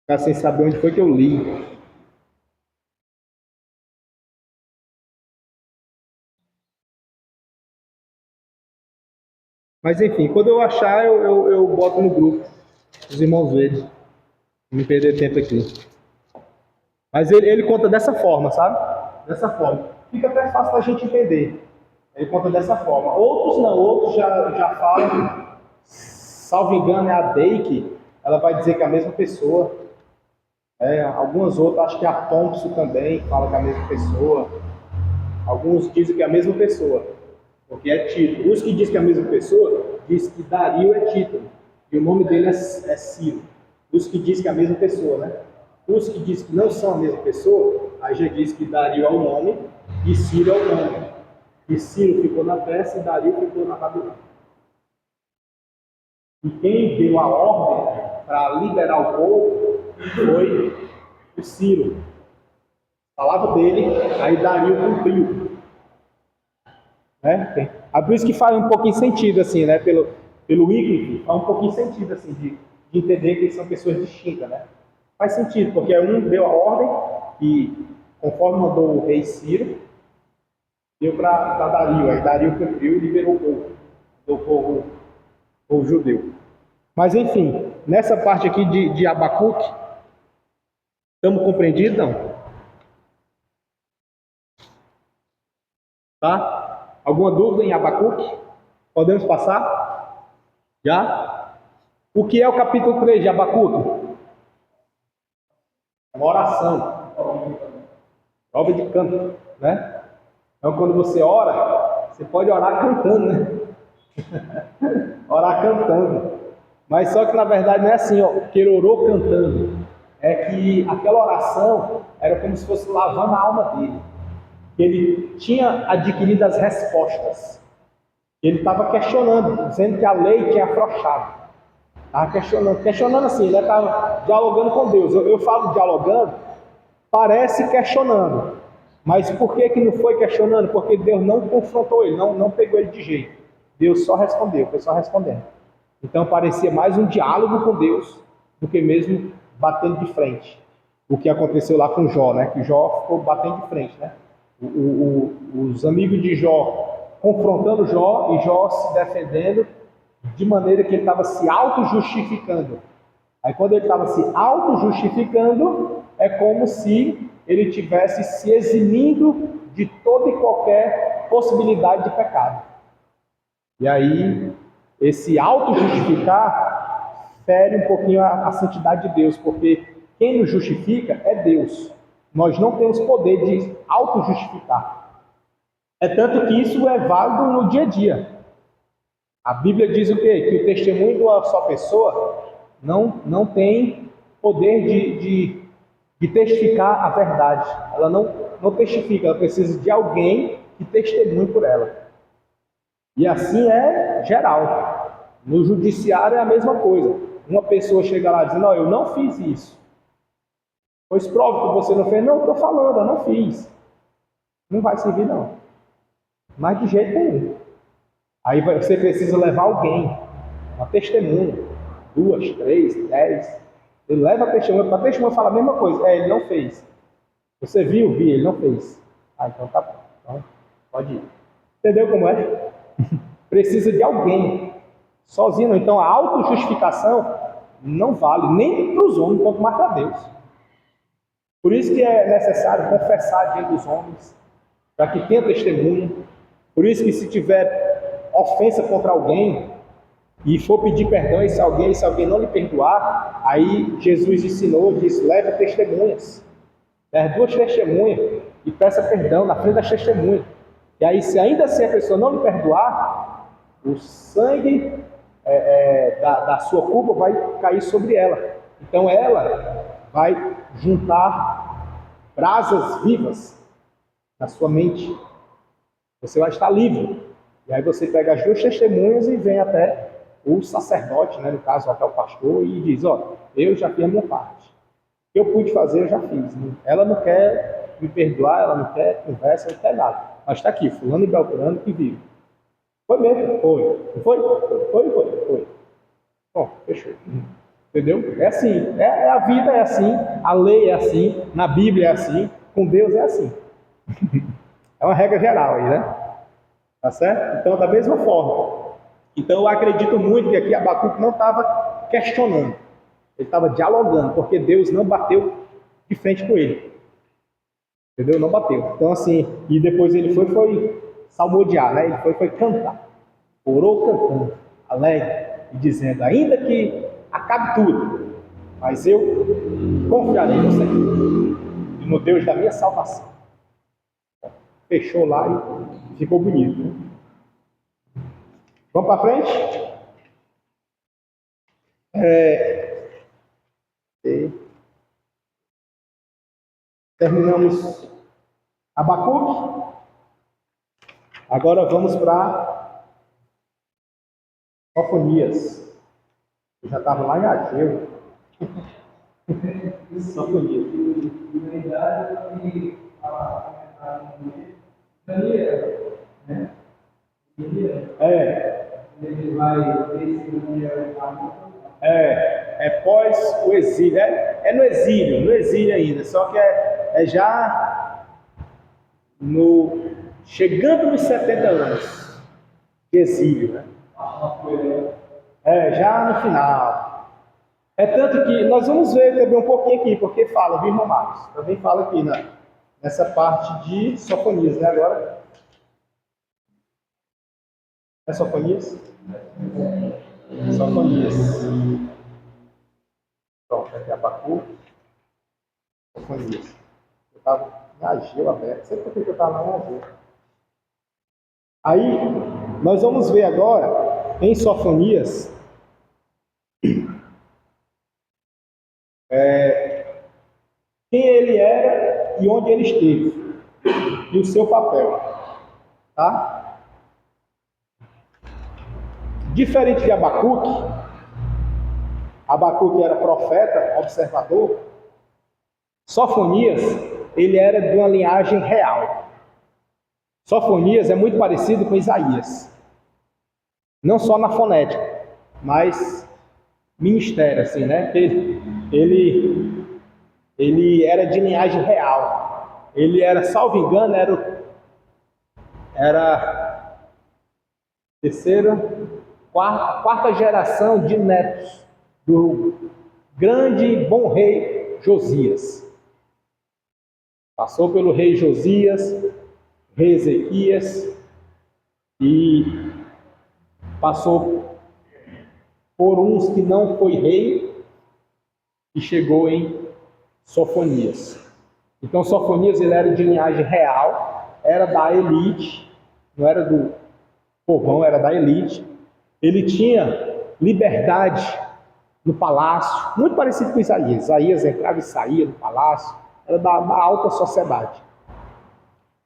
ficar sem saber onde foi que eu li. Mas enfim, quando eu achar, eu boto no grupo, os irmãos verem, não me perder tempo aqui. Mas ele conta dessa forma, sabe? Dessa forma. Fica até fácil da gente entender. Ele conta dessa forma. Outros não, outros já falam, salvo engano, é a Deike, ela vai dizer que é a mesma pessoa. Algumas outras, acho que a Thompson também fala que é a mesma pessoa. Alguns dizem que é a mesma pessoa, porque é título. Os que dizem que é a mesma pessoa, dizem que Dario é título, e o nome dele é Ciro. Os que dizem que é a mesma pessoa, né? Os que dizem que não são a mesma pessoa, aí já diz que Dario é o nome e Ciro é o nome. E Ciro ficou na Pérsia e Dario ficou na Babilônia. E quem deu a ordem para liberar o povo foi o Ciro. A palavra dele, aí Dario cumpriu. Né? Por isso que faz um pouquinho sentido, assim, né? Pelo Wycliffe, faz um pouquinho sentido, assim, de entender que eles são pessoas distintas, né? Faz sentido, porque um deu a ordem e, conforme mandou o rei Ciro, deu para Dario. Aí Dario cumpriu e liberou o povo judeu. Mas, enfim, nessa parte aqui de Abacuque, estamos compreendidos, não? Tá? Alguma dúvida em Abacuque? Podemos passar? Já? O que é o capítulo 3 de Abacuque? Uma oração. Prova de canto, né? Então, quando você ora, você pode orar cantando, né? Orar cantando. Mas só que, na verdade, não é assim, ó, que ele orou cantando. É que aquela oração era como se fosse lavando a alma dele. Ele tinha adquirido as respostas. Ele estava questionando, dizendo que a lei tinha afrouxado. Estava questionando assim, ele estava dialogando com Deus. Eu falo dialogando, parece questionando. Mas por que não foi questionando? Porque Deus não confrontou ele, não pegou ele de jeito. Deus só respondeu, foi só respondendo. Então parecia mais um diálogo com Deus do que mesmo batendo de frente. O que aconteceu lá com Jó, né? Que Jó ficou batendo de frente, né? Os amigos de Jó confrontando Jó e Jó se defendendo de maneira que ele estava se auto-justificando. Aí quando ele estava se auto-justificando, é como se ele tivesse se eximindo de toda e qualquer possibilidade de pecado. E aí, esse auto-justificar fere um pouquinho a santidade de Deus, porque quem nos justifica é Deus. Nós não temos poder de auto-justificar. É tanto que isso é válido no dia a dia. A Bíblia diz o quê? Que o testemunho de uma só pessoa não tem poder de testificar a verdade. Ela não testifica, ela precisa de alguém que testemunhe por ela. E assim é geral. No judiciário é a mesma coisa. Uma pessoa chega lá dizendo, não, eu não fiz isso. Pois prove que você não fez. Não, estou falando, eu não fiz. Não vai servir, não. Mas de jeito nenhum. Aí você precisa levar alguém, uma testemunha, 2, 3, 10. Ele leva a testemunha, para a testemunha falar a mesma coisa. Ele não fez. Você viu? Vi, ele não fez. Então tá bom. Então, pode ir. Entendeu como é? Precisa de alguém. Sozinho. Então a autojustificação não vale nem para os homens, quanto mais para Deus. Por isso que é necessário confessar diante dos homens, para que tenha testemunho. Por isso que se tiver ofensa contra alguém e for pedir perdão, e se alguém não lhe perdoar, aí Jesus ensinou, diz, leva testemunhas. Leva 2 testemunhas e peça perdão na frente das testemunhas. E aí, se ainda assim a pessoa não lhe perdoar, o sangue da sua culpa vai cair sobre ela. Então ela vai juntar brasas vivas na sua mente. Você vai estar livre. E aí você pega as duas testemunhas e vem até o sacerdote, né, no caso até o pastor, e diz, ó, eu já fiz a minha parte. O que eu pude fazer, eu já fiz. Ela não quer me perdoar, ela não quer conversa, não quer nada. Mas está aqui, fulano e beltrano que vive. Foi mesmo? Foi. Não foi? Foi. Bom, fechou. Entendeu? É assim. A vida é assim, a lei é assim, na Bíblia é assim, com Deus é assim. É uma regra geral aí, né? Tá certo? Então, da mesma forma. Então, eu acredito muito que aqui Abacuque não estava questionando. Ele estava dialogando, porque Deus não bateu de frente com ele. Entendeu? Não bateu. Então, assim, e depois ele foi salmodiar, né? Ele foi cantar. Orou cantando, alegre, e dizendo, ainda que acabe tudo, mas eu confiarei no Senhor e no Deus da minha salvação. Fechou lá e ficou bonito. Né? Vamos para frente? Terminamos Abacuque. Agora vamos para Sofonias. Eu já estava lá em Ageu. Sofonias. Daniel, né? Ele vai pós o exílio, no exílio ainda, só que é já chegando nos 70 anos de exílio, né? Já no final. É tanto que nós vamos ver também um pouquinho aqui, porque fala, viu, irmão Marcos? Também fala aqui nessa parte de Sofonias, né? Agora. É Sofonias? Sofonias. Pronto, aqui é Abacuque. Sofonias. Eu estava em Ageu aberto. Sei por que eu estava lá em Ageu. Aí, nós vamos ver agora, em Sofonias, quem ele era e onde ele esteve. E o seu papel. Tá? Diferente de Abacuque era profeta, observador. Sofonias, ele era de uma linhagem real. Sofonias é muito parecido com Isaías. Não só na fonética, mas ministério, assim, né? Ele era de linhagem real. Ele era, salvo engano, era quarta geração de netos do grande bom rei Josias. Passou pelo rei Josias, rei Ezequias e passou por uns que não foi rei e chegou em Sofonias. Então Sofonias ele era de linhagem real, era da elite, não era do povão, era da elite. Ele tinha liberdade no palácio, muito parecido com Isaías. Isaías entrava e saía do palácio, era da alta sociedade.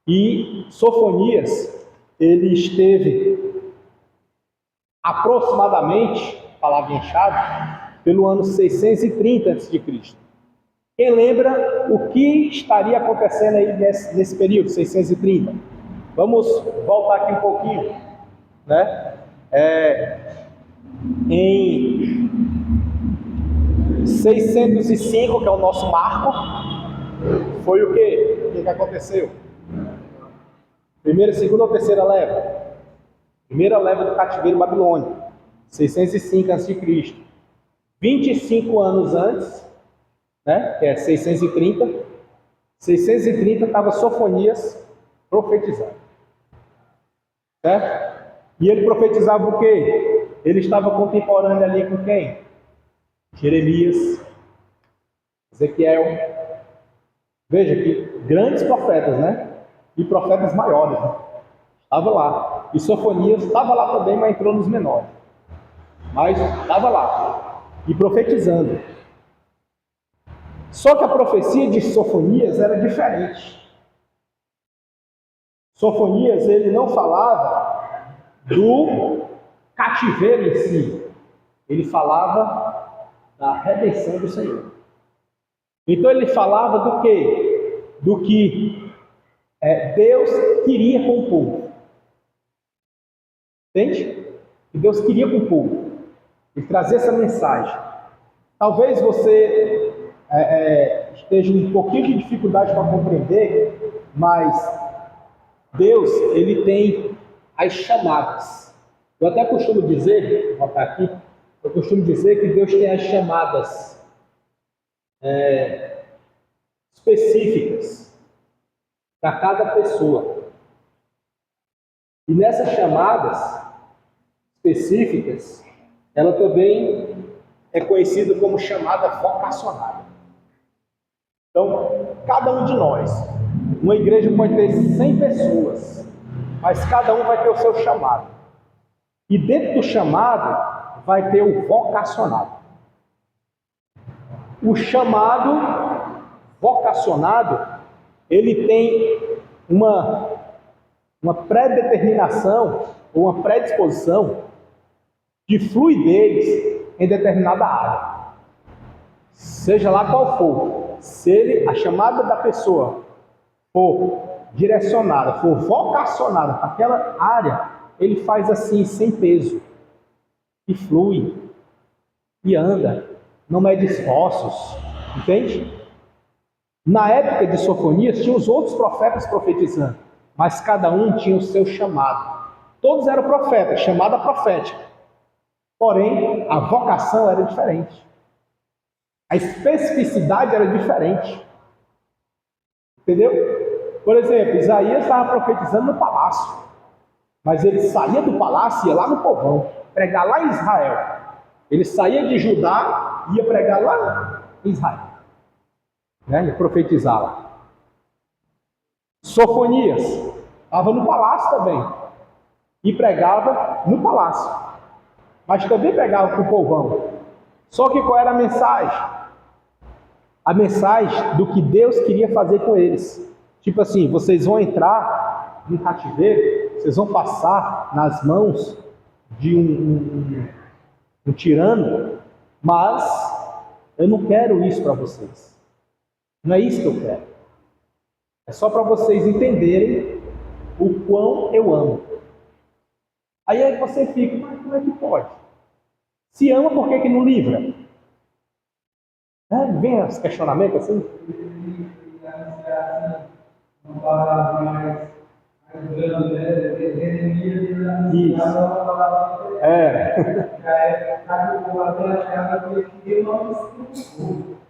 E Sofonias, ele esteve aproximadamente, palavra-chave, pelo ano 630 a.C. Quem lembra o que estaria acontecendo aí nesse período, 630? Vamos voltar aqui um pouquinho, né? Em 605, que é o nosso marco, foi o quê? O que aconteceu? Primeira, segunda ou terceira leva? Primeira leva do cativeiro babilônico, 605 a.C. 25 anos antes, né, que é 630, 630 estava Sofonias profetizando. Certo? E ele profetizava o quê? Ele estava contemporâneo ali com quem? Jeremias, Ezequiel. Veja que grandes profetas, né? E profetas maiores, né? Estava lá. E Sofonias estava lá também, mas entrou nos menores. Mas estava lá. E profetizando. Só que a profecia de Sofonias era diferente. Sofonias, ele não falava do cativeiro em si. Ele falava da redenção do Senhor. Então ele falava do quê? Do que Deus queria com o povo. Entende? Que Deus queria com o povo. E trazer essa mensagem. Talvez você esteja um pouquinho de dificuldade para compreender, mas Deus, ele tem as chamadas. Eu até costumo dizer, vou botar aqui, eu costumo dizer que Deus tem as chamadas específicas para cada pessoa. E nessas chamadas específicas, ela também é conhecida como chamada vocacional. Então, cada um de nós, uma igreja pode ter 100 pessoas, mas cada um vai ter o seu chamado. E dentro do chamado, vai ter o vocacionado. O chamado vocacionado, ele tem uma pré-determinação, ou uma predisposição de fluidez em determinada área. Seja lá qual for, se a chamada da pessoa for direcionada, for vocacionada para aquela área, ele faz assim, sem peso, e flui, e anda, não mede esforços, entende? Na época de Sofonias, tinha os outros profetas profetizando, mas cada um tinha o seu chamado. Todos eram profetas, chamada profética. Porém, a vocação era diferente. A especificidade era diferente. Entendeu? Por exemplo, Isaías estava profetizando no palácio. Mas ele saía do palácio e ia lá no povão, pregar lá em Israel. Ele saía de Judá e ia pregar lá em Israel. E profetizar lá. Sofonias estava no palácio também. E pregava no palácio. Mas também pregava para o povão. Só que qual era a mensagem? A mensagem do que Deus queria fazer com eles. Tipo assim, vocês vão entrar no cativeiro, vocês vão passar nas mãos de um tirano, mas eu não quero isso para vocês. Não é isso que eu quero. É só para vocês entenderem o quão eu amo. Aí você fica, mas como é que pode? Se ama, por que não livra? Vem os questionamentos assim. Uma palavra mais grande, né? Isso.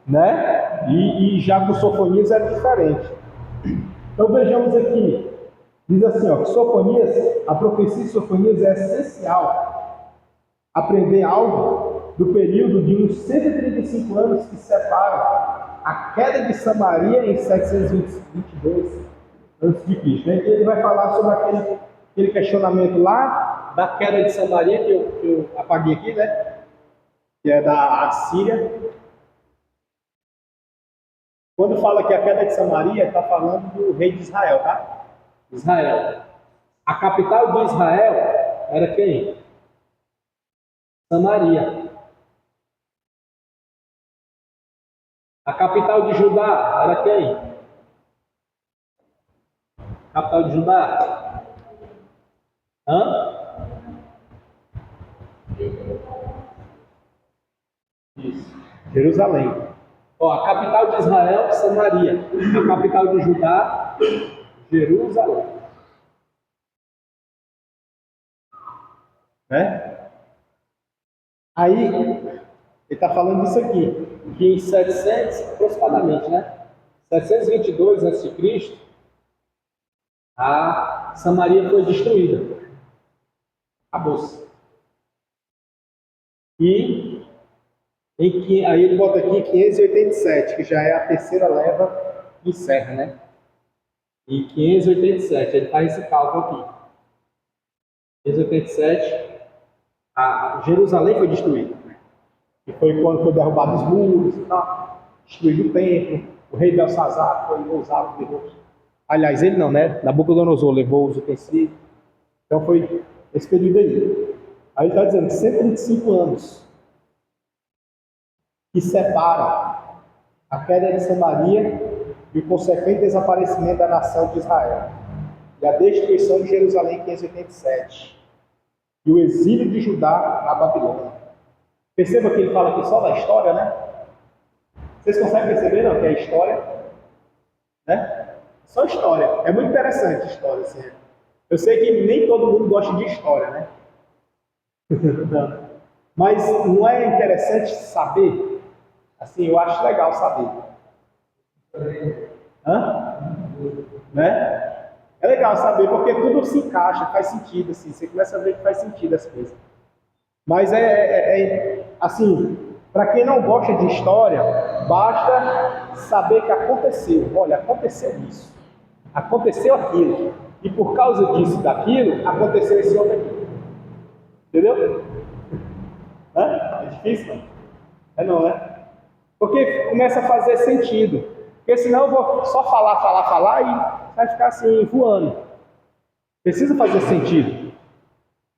Né? E já com Sofonias era diferente. Então vejamos aqui. Diz assim, ó, que Sofonias, a profecia de Sofonias é essencial aprender algo do período de uns 135 anos que separam a queda de Samaria em 722 a.C. Né? Ele vai falar sobre aquele questionamento lá da queda de Samaria, que eu apaguei aqui, né? Que é da Assíria. Quando fala que a queda de Samaria, está falando do rei de Israel, tá? Israel. A capital de Israel era quem? Samaria. A capital de Judá era quem? A capital de Judá? Isso. Jerusalém. Ó, a capital de Israel, Samaria. A capital de Judá, Jerusalém. Né? Aí, ele está falando disso aqui, que em 700, aproximadamente, né? 722 a.C., a Samaria foi destruída. Acabou-se. E aí ele bota aqui 587, que já é a terceira leva que encerra, né? Em 587, ele faz esse cálculo aqui. 587, Jerusalém foi destruída. E foi quando foi derrubado os muros e tal, destruído o templo, o rei Belsazar foi ousado, levou. Aliás, ele não, né? Nabucodonosor levou os utensílios. Então foi esse período aí. Aí ele está dizendo que 125 anos que separam a queda de Samaria e o consequente desaparecimento da nação de Israel, e a destruição de Jerusalém em 587, e o exílio de Judá na Babilônia. Perceba que ele fala aqui só da história, né? Vocês conseguem perceber, não, que é história? Né? Só história. É muito interessante a história, assim. Eu sei que nem todo mundo gosta de história, né? Mas não é interessante saber? Assim, eu acho legal saber. Hã? Né? É legal saber, porque tudo se encaixa, faz sentido, assim. Você começa a ver que faz sentido as coisas. Mas assim, para quem não gosta de história, basta saber que aconteceu. Olha, aconteceu isso. Aconteceu aquilo. E por causa disso e daquilo, aconteceu esse outro aqui. Entendeu? É difícil, não? É não, né? Porque começa a fazer sentido. Porque senão eu vou só falar e vai ficar assim, voando. Precisa fazer sentido.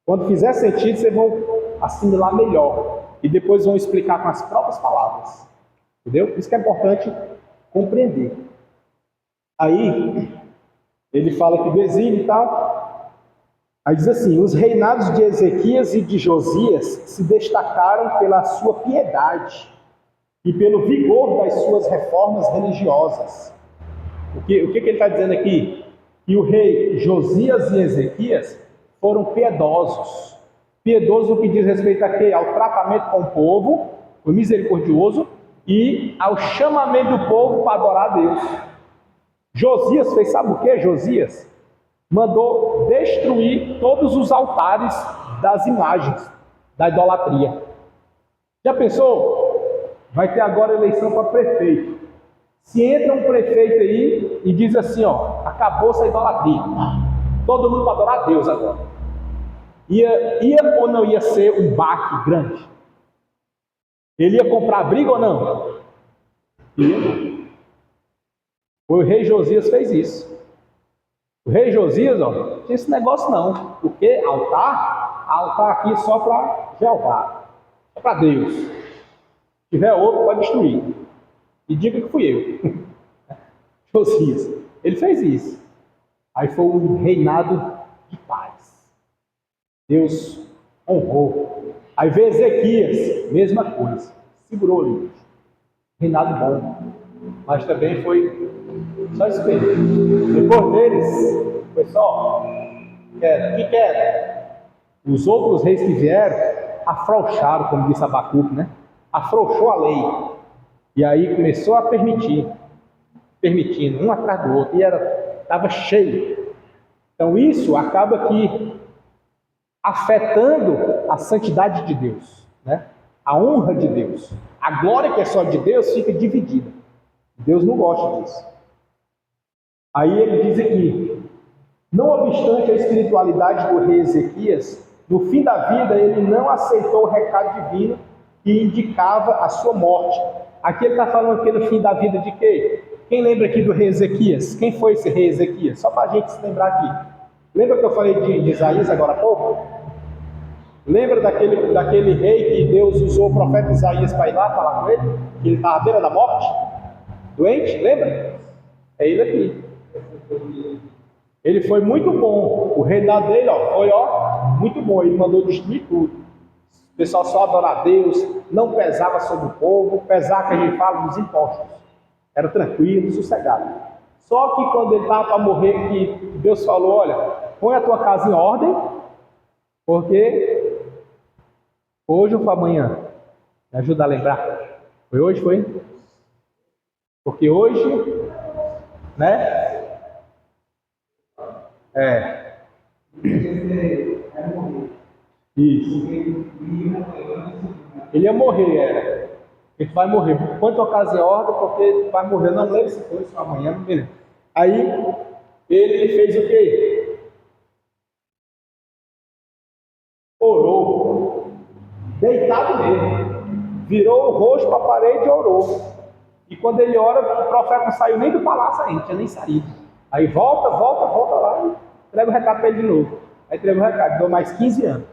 Quando fizer sentido, vocês vão assimilar melhor. E depois vão explicar com as próprias palavras. Entendeu? Por isso que é importante compreender. Aí, ele fala aqui do exílio e tal. Aí diz assim: os reinados de Ezequias e de Josias se destacaram pela sua piedade e pelo vigor das suas reformas religiosas. O que ele está dizendo aqui? Que o rei Josias e Ezequias foram piedosos. Piedoso no que diz respeito a quê? Ao tratamento com o povo, foi misericordioso, e ao chamamento do povo para adorar a Deus. Josias fez, sabe o que? Josias mandou destruir todos os altares das imagens, da idolatria. Já pensou? Vai ter agora eleição para prefeito. Se entra um prefeito aí e diz assim, ó, acabou essa idolatria. Todo mundo para adorar a Deus agora. Ia ou não ia ser um baque grande? Ele ia comprar briga ou não? Ia. O rei Josias fez isso. O rei Josias, ó, não tinha esse negócio não. Porque altar aqui só para Jeová, só para Deus. Se tiver outro, pode destruir. E diga que fui eu. Josias, ele fez isso. Aí foi um reinado de paz. Deus honrou. Aí veio Ezequias, mesma coisa. Segurou ali. Reinado bom. Mas também foi só espelho. Depois deles, foi só queda. Que queda? Os outros reis que vieram afrouxaram, como disse Abacuque, né? Afrouxou a lei. E aí começou a permitindo, um atrás do outro. E estava cheio. Então isso acaba que afetando a santidade de Deus, né? A honra de Deus. A glória que é só de Deus fica dividida. Deus não gosta disso. Aí ele diz aqui: não obstante a espiritualidade do rei Ezequias, no fim da vida ele não aceitou o recado divino que indicava a sua morte. Aqui ele está falando aqui no fim da vida de quê? Quem lembra aqui do rei Ezequias? Quem foi esse rei Ezequias? Só para a gente se lembrar aqui. Lembra que eu falei de Isaías agora há pouco? Lembra daquele rei que Deus usou o profeta Isaías para ir lá falar com ele? Que ele estava à beira da morte? Doente? Lembra? É ele aqui. Ele foi muito bom. O reinado dele foi muito bom. Ele mandou destruir tudo. O pessoal só adorar a Deus, não pesava sobre o povo, pesar que a gente fala dos impostos. Era tranquilo, sossegado. Só que quando ele estava para morrer, que Deus falou: olha, põe a tua casa em ordem, porque hoje ou foi amanhã? Me ajuda a lembrar. Foi hoje, foi? Porque hoje, né? Isso. Ele ia morrer, era. Ele vai morrer. Põe tua casa em ordem, porque vai morrer. Não lembro se foi isso amanhã, não me lembro. Aí, ele fez o quê? Orou. Deitado mesmo. Virou o rosto para a parede e orou. E quando ele ora, o profeta não saiu nem do palácio ainda, tinha nem saído. Aí volta lá e entrega o recado para ele de novo. Aí entregou o recado, deu mais 15 anos.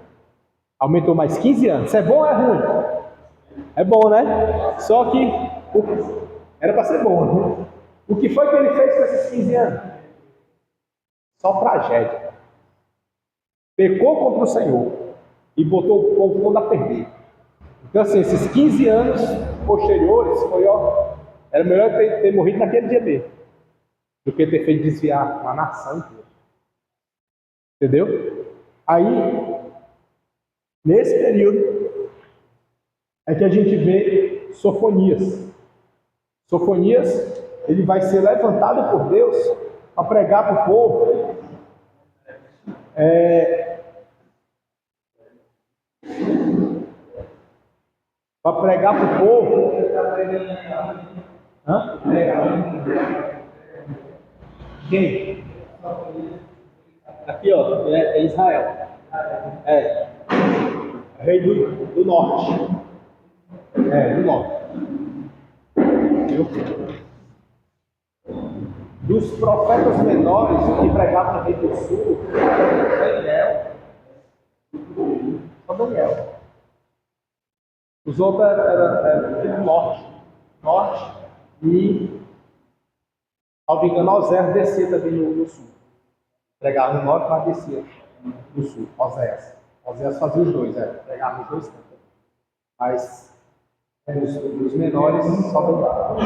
Aumentou mais 15 anos. Isso é bom ou é ruim? É bom, né? Só que era para ser bom, né? O que foi que ele fez com esses 15 anos? Só tragédia. Pecou contra o Senhor e botou o povo todo a perder. Então, assim, esses 15 anos posteriores, foi, ó, era melhor ter morrido naquele dia mesmo, do que ter feito desviar uma nação inteira. Entendeu? Aí, nesse período, é que a gente vê Sofonias. Sofonias, ele vai ser levantado por Deus para pregar para o povo. Para pregar para o povo. Hã? Quem? Aqui, ó, é Israel. É. Rei do norte. É, do norte. Viu? Dos profetas menores que pregavam no Rei do Sul, Daniel. Só Daniel. Os outros eram do norte, e, ao engano, Oséias descia também no sul. Pregava no norte, mas descia no sul, Oséias. Oséias fazia os dois, pregava nos dois cantos. Mas os menores só voltavam.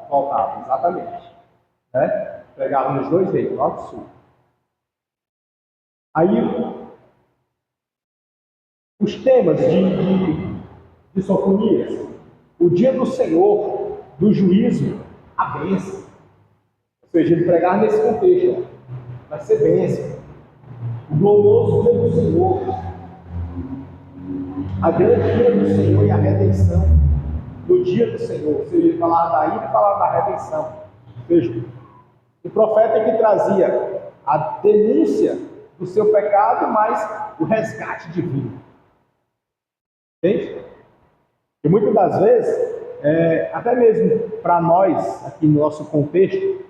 Voltavam, exatamente. Pregava nos dois reinos, norte e sul. Aí, os temas de Sofonias: o dia do Senhor, do juízo, a bênção. Ou seja, ele pregava nesse contexto, vai ser bênção. O glorioso dia do Senhor, a grande ira do Senhor e a redenção do dia do Senhor. Ou seja, ele falava da ira e falava da redenção. Ou seja, o profeta que trazia a denúncia do seu pecado, mas o resgate divino. Entende? E muitas das vezes, até mesmo para nós, aqui no nosso contexto,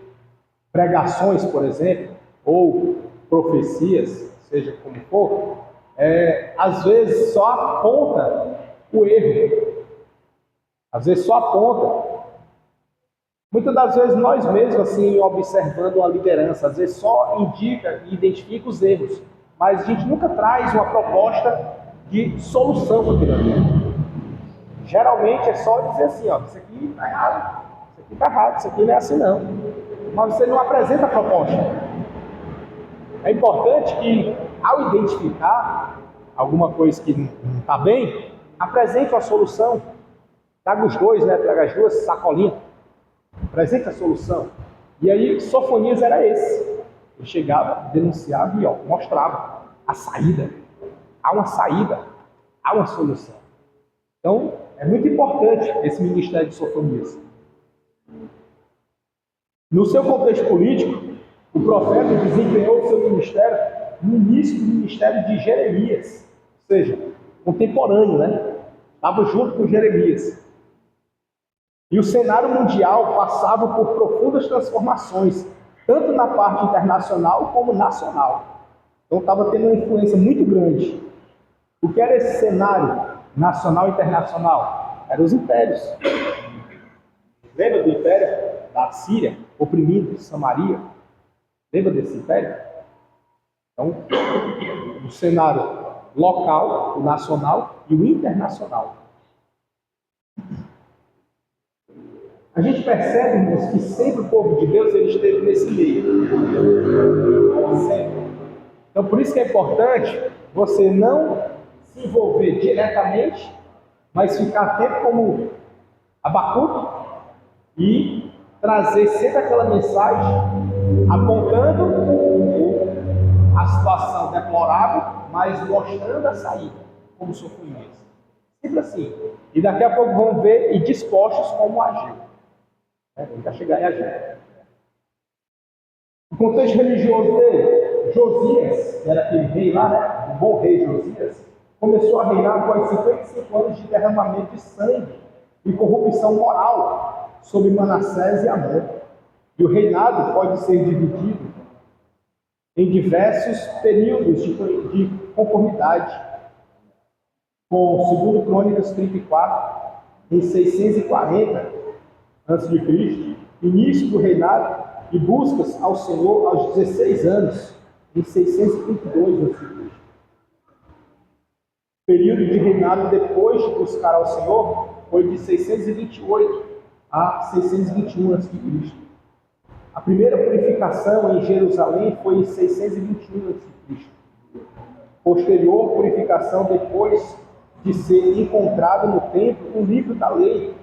pregações, por exemplo, ou profecias, seja como for, às vezes só aponta o erro. Às vezes só aponta. Muitas das vezes nós mesmos, assim, observando a liderança, às vezes só indica e identifica os erros, mas a gente nunca traz uma proposta de solução para aquilo ali. Geralmente é só dizer assim, ó, isso aqui está errado, isso aqui está errado, isso aqui não é assim não. Mas você não apresenta a proposta. É importante que, ao identificar alguma coisa que não está bem, apresente uma solução. Traga os dois, né? Traga as duas sacolinhas. Apresente a solução. E aí, Sofonias era esse. Ele chegava, denunciava e mostrava a saída. Há uma saída, há uma solução. Então, é muito importante esse ministério de Sofonias. No seu contexto político, o profeta desempenhou o seu ministério no início do ministério de Jeremias, ou seja, contemporâneo, né? Estava junto com Jeremias. E o cenário mundial passava por profundas transformações, tanto na parte internacional como nacional. Então estava tendo uma influência muito grande. O que era esse cenário nacional e internacional? Eram os impérios. Lembra do império da Síria, oprimido, Samaria? Lembra desse império? Então, o cenário local, o nacional e o internacional. A gente percebe, irmãos, que sempre o povo de Deus ele esteve nesse meio. Sempre. Então, por isso que é importante você não se envolver diretamente, mas ficar atento como Abacuque e trazer sempre aquela mensagem apontando a situação deplorável, mas mostrando a saída, como Sofonias. Sempre assim. E daqui a pouco vamos ver e dispostos como agir. Para chegar e agir. O contexto religioso dele, Josias, que era aquele rei lá, né? O bom rei Josias, começou a reinar após 55 anos de derramamento de sangue e corrupção moral sobre Manassés e Amon. E o reinado pode ser dividido em diversos períodos de conformidade, com 2 Crônicas 34, em 640 a.C., início do reinado e buscas ao Senhor aos 16 anos, em 632 a.C. O período de reinado depois de buscar ao Senhor foi de 628 a 621 a.C. A primeira purificação em Jerusalém foi em 621 a.C. Posterior purificação depois de ser encontrado no templo o livro da lei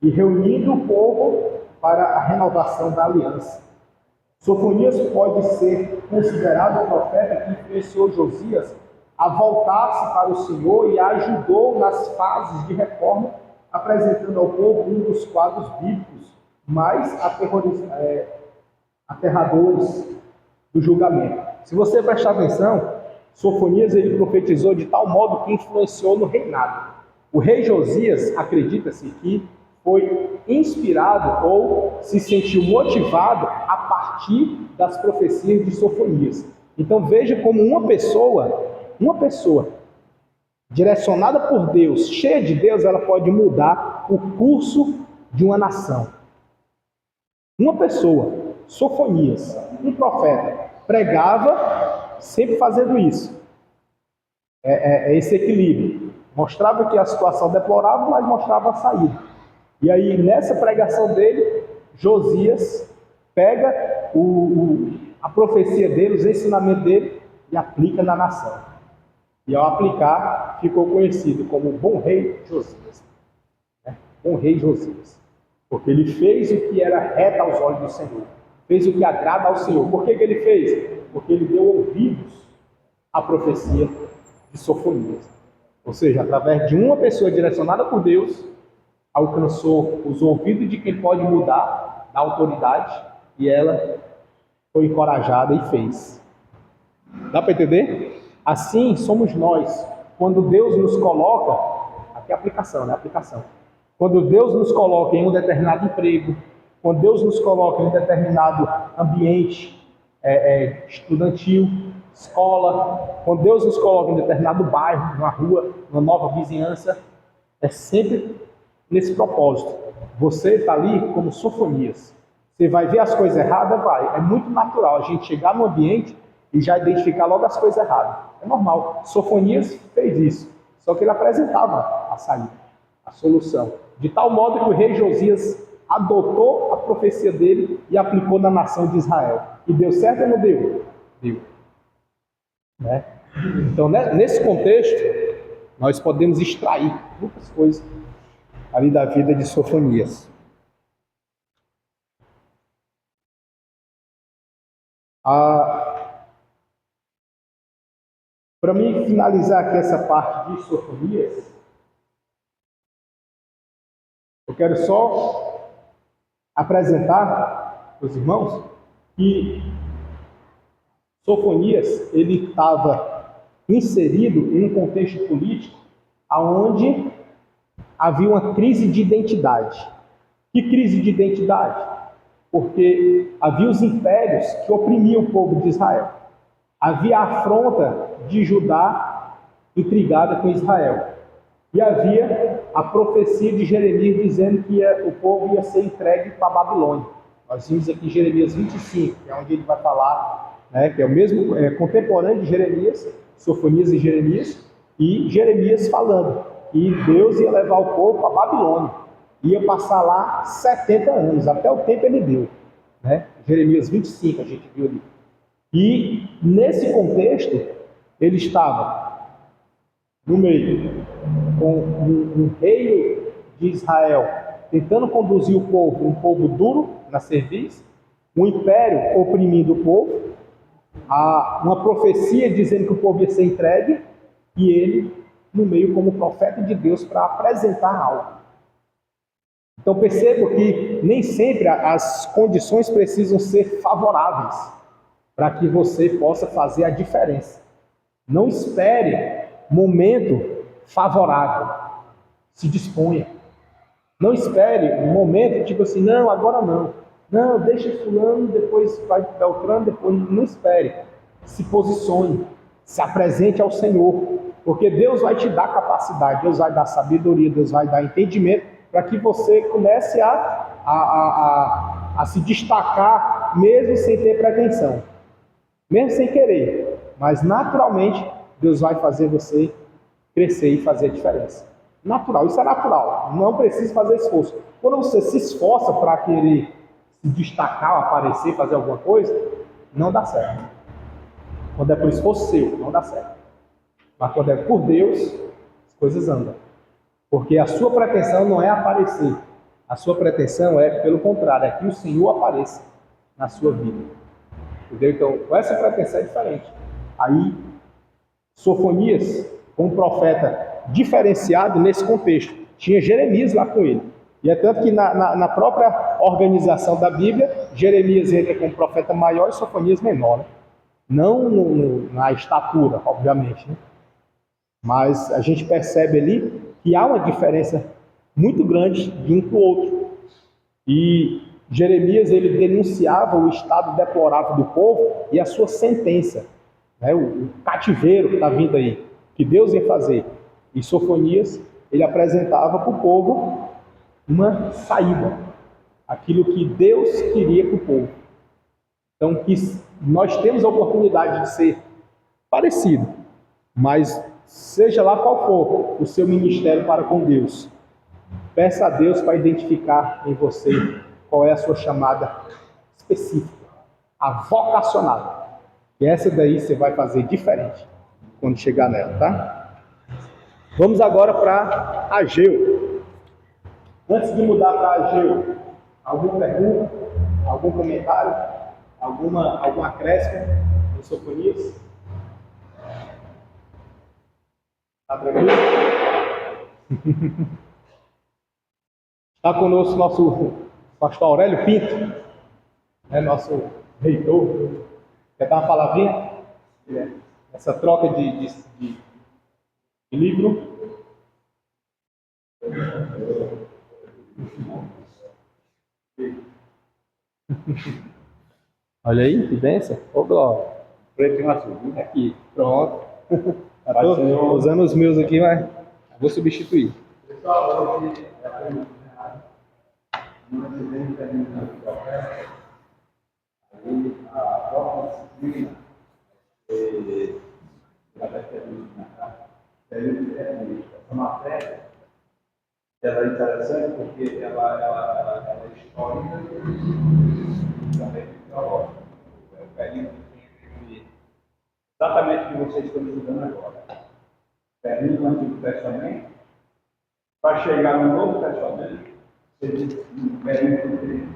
e reunindo o povo para a renovação da aliança. Sofonias pode ser considerado o profeta que influenciou Josias a voltar-se para o Senhor e ajudou nas fases de reforma, apresentando ao povo um dos quadros bíblicos mais aterradores do julgamento. Se você prestar atenção, Sofonias ele profetizou de tal modo que influenciou no reinado. O rei Josias, acredita-se que foi inspirado ou se sentiu motivado a partir das profecias de Sofonias. Então veja como uma pessoa direcionada por Deus, cheia de Deus, ela pode mudar o curso de uma nação. Uma pessoa, Sofonias, um profeta, pregava sempre fazendo isso. Esse equilíbrio. Mostrava que a situação deplorável, mas mostrava a saída. E aí, nessa pregação dele, Josias pega a profecia dele, os ensinamentos dele, e aplica na nação. E ao aplicar, ficou conhecido como o bom rei Josias. Bom rei Josias. Porque ele fez o que era reto aos olhos do Senhor. Fez o que agrada ao Senhor. Por que ele fez? Porque ele deu ouvidos à profecia de Sofonias. Ou seja, através de uma pessoa direcionada por Deus, alcançou os ouvidos de quem pode mudar da autoridade e ela foi encorajada e fez. Dá para entender? Assim somos nós. Quando Deus nos coloca, aqui é a aplicação, né? Aplicação. Quando Deus nos coloca em um determinado emprego, quando Deus nos coloca em um determinado ambiente estudantil, escola, quando Deus nos coloca em um determinado bairro, numa rua, numa nova vizinhança, é sempre nesse propósito. Você está ali como Sofonias. Você vai ver as coisas erradas? Vai. É muito natural a gente chegar no ambiente e já identificar logo as coisas erradas. É normal. Sofonias fez isso. Só que ele apresentava a saída, a solução. De tal modo que o rei Josias adotou a profecia dele e aplicou na nação de Israel. E deu certo ou não deu? Deu. Né? Então, nesse contexto, nós podemos extrair muitas coisas ali da vida de Sofonias. Para mim finalizar aqui essa parte de Sofonias, eu quero só apresentar para os irmãos que Sofonias ele estava inserido em um contexto político onde havia uma crise de identidade. Que crise de identidade? Porque havia os impérios que oprimiam o povo de Israel. Havia a afronta de Judá intrigada com Israel. E havia a profecia de Jeremias dizendo que o povo ia ser entregue para a Babilônia. Nós vimos aqui Jeremias 25, que é onde ele vai falar, né, que é o mesmo contemporâneo de Jeremias, Sofonias e Jeremias falando que Deus ia levar o povo para a Babilônia. Ia passar lá 70 anos, até o tempo ele deu. Né? Jeremias 25, a gente viu ali. E nesse contexto, ele estava no meio com um reino de Israel tentando conduzir o povo, um povo duro na cerviz, um império oprimindo o povo, uma profecia dizendo que o povo ia ser entregue, e ele no meio como profeta de Deus para apresentar algo. Então perceba que nem sempre as condições precisam ser favoráveis para que você possa fazer a diferença. Não espere momento favorável. Se disponha. Não espere um momento tipo assim, não, agora não. Não, deixa fulano, depois vai Beltrano, depois não espere. Se posicione, se apresente ao Senhor, porque Deus vai te dar capacidade, Deus vai dar sabedoria, Deus vai dar entendimento, para que você comece a se destacar, mesmo sem ter pretensão, mesmo sem querer, mas naturalmente Deus vai fazer você crescer e fazer a diferença. Natural, isso é natural, não precisa fazer esforço. Quando você se esforça para querer se destacar, aparecer, fazer alguma coisa, não dá certo. Quando é por esforço seu, não dá certo. Mas quando é por Deus, as coisas andam. Porque a sua pretensão não é aparecer. A sua pretensão é, pelo contrário, é que o Senhor apareça na sua vida. Entendeu? Então, com essa pretensão é diferente. Aí, Sofonias, um profeta diferenciado nesse contexto. Tinha Jeremias lá com ele. E é tanto que na própria organização da Bíblia, Jeremias entra como profeta maior e Sofonias menor. Né? Não na estatura, obviamente. Né? Mas a gente percebe ali que há uma diferença muito grande de um para o outro. E Jeremias, ele denunciava o estado deplorável do povo e a sua sentença. Né? O cativeiro que está vindo aí, que Deus ia fazer. E Sofonias, ele apresentava para o povo uma saída, aquilo que Deus queria para o povo. Então, que nós temos a oportunidade de ser parecido, mas seja lá qual for o seu ministério para com Deus, peça a Deus para identificar em você qual é a sua chamada específica, a vocacionada. E essa daí você vai fazer diferente quando chegar nela, tá? Vamos agora para Ageu. Antes de mudar para Ageu, alguma pergunta? Algum comentário? Algum acréscimo em Sofonias? Está tranquilo? Está conosco nosso pastor Aurélio Pinto, né, nosso reitor. Quer dar uma palavrinha? Essa troca de livro. Olha aí, que bênção. Ô, Glória. Preto e azul. Aqui, pronto. Estou usando os meus aqui, mas vou substituir. Pessoal, hoje nós tivemos terminado o processo. Aí a próxima disciplina essa matéria ela é interessante porque ela é histórica e também teológica. É o período exatamente o que vocês estão estudando agora. Período do Antigo Testamento, para chegar no Novo Testamento, seria um período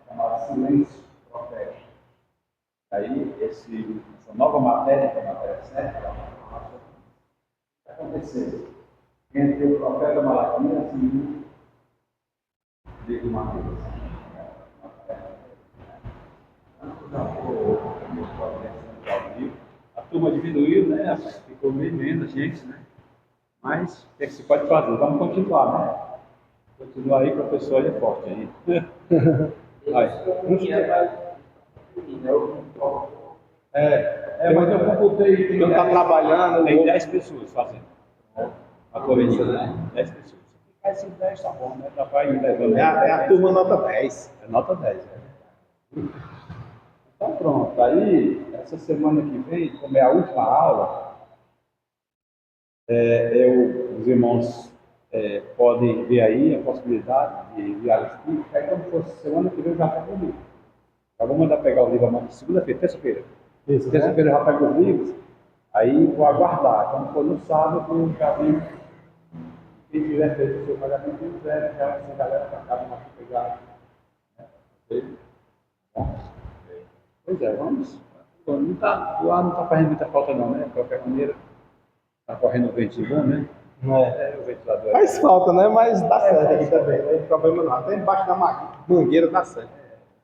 chamado silêncio profético. Aí, essa nova matéria, que é a matéria 7, ela vai falar sobre o que aconteceu entre o profeta Malaquias e o livro Mateus. A turma diminuiu, né? Ficou menos gente, né? Mas o que se pode fazer? Vamos continuar, né? Continuar aí, professor, ele é forte aí. Mas eu computei que não está trabalhando. Tem 10 pessoas fazendo a corrida, né? 10 pessoas. Esses 10 tá bom, né? Dá para ir levando. É a turma nota 10. É nota 10, né? Então pronto, aí essa semana que vem, como é a última aula, os irmãos podem ver aí a possibilidade de enviar os livros. Aí quando for semana que vem eu já pego o livro. Já vou mandar pegar o livro amanhã, segunda-feira, terça-feira. Terça-feira eu já pego os livros, aí vou aguardar. Quando for no sábado, eu já vi. Quem tiver feito o seu pagamento, já essa galera para casa para pegar. Bom. Pois é, vamos. Não tá, o ar não está fazendo muita falta não, né? De qualquer maneira, está correndo o ventinho bom, né? O ventilador. Faz falta, né? Mas dá certo aqui também. Não tem problema não. Até embaixo da mangueira dá certo.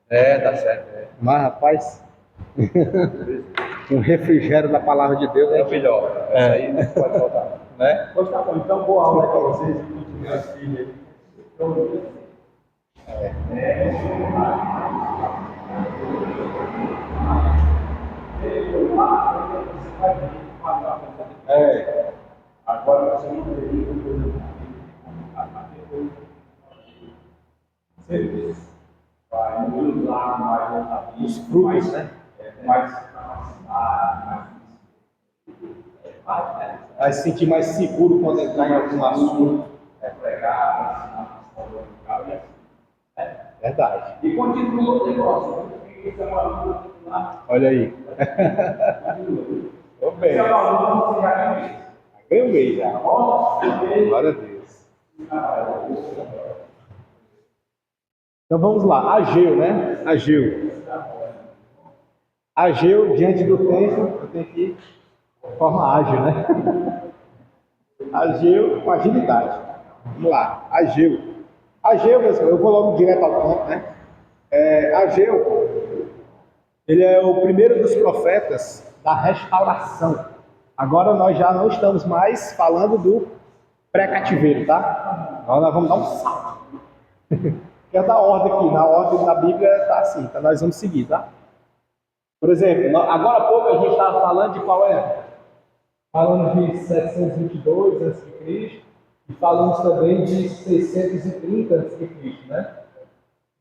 Dá certo. Mas, rapaz, um refrigério da palavra de Deus É o melhor. Essa aí não pode faltar. né? Pois tá bom, então boa aula aí para vocês e continuar esse filho aí. É. Agora você não teria serviço. Vai usar mais Os frutos, né? mais capacidade, Vai se sentir mais seguro quando entrar em algum assunto. pregar, Verdade. e continua o negócio. Isso é uma luta lá. Olha aí. Tô bem. Isso é uma luta, você já ganhou. Ganhei um mês já. Glória a Deus. Então vamos lá. Ageu, né? Ageu. Ageu, diante do templo, eu tenho que ir de forma ágil, né? Ageu com agilidade. Vamos lá. Ageu. Ageu, meus irmãos, eu vou logo direto ao ponto, né? Ageu, ele é o primeiro dos profetas da restauração. Agora nós já não estamos mais falando do pré-cativeiro, tá? Agora nós vamos dar um salto. Que é da ordem aqui, na ordem da Bíblia está assim, então nós vamos seguir, tá? Por exemplo, agora há pouco a gente estava falando de qual é? Falando de 722 a.C. e falamos também de 630 a.C., né?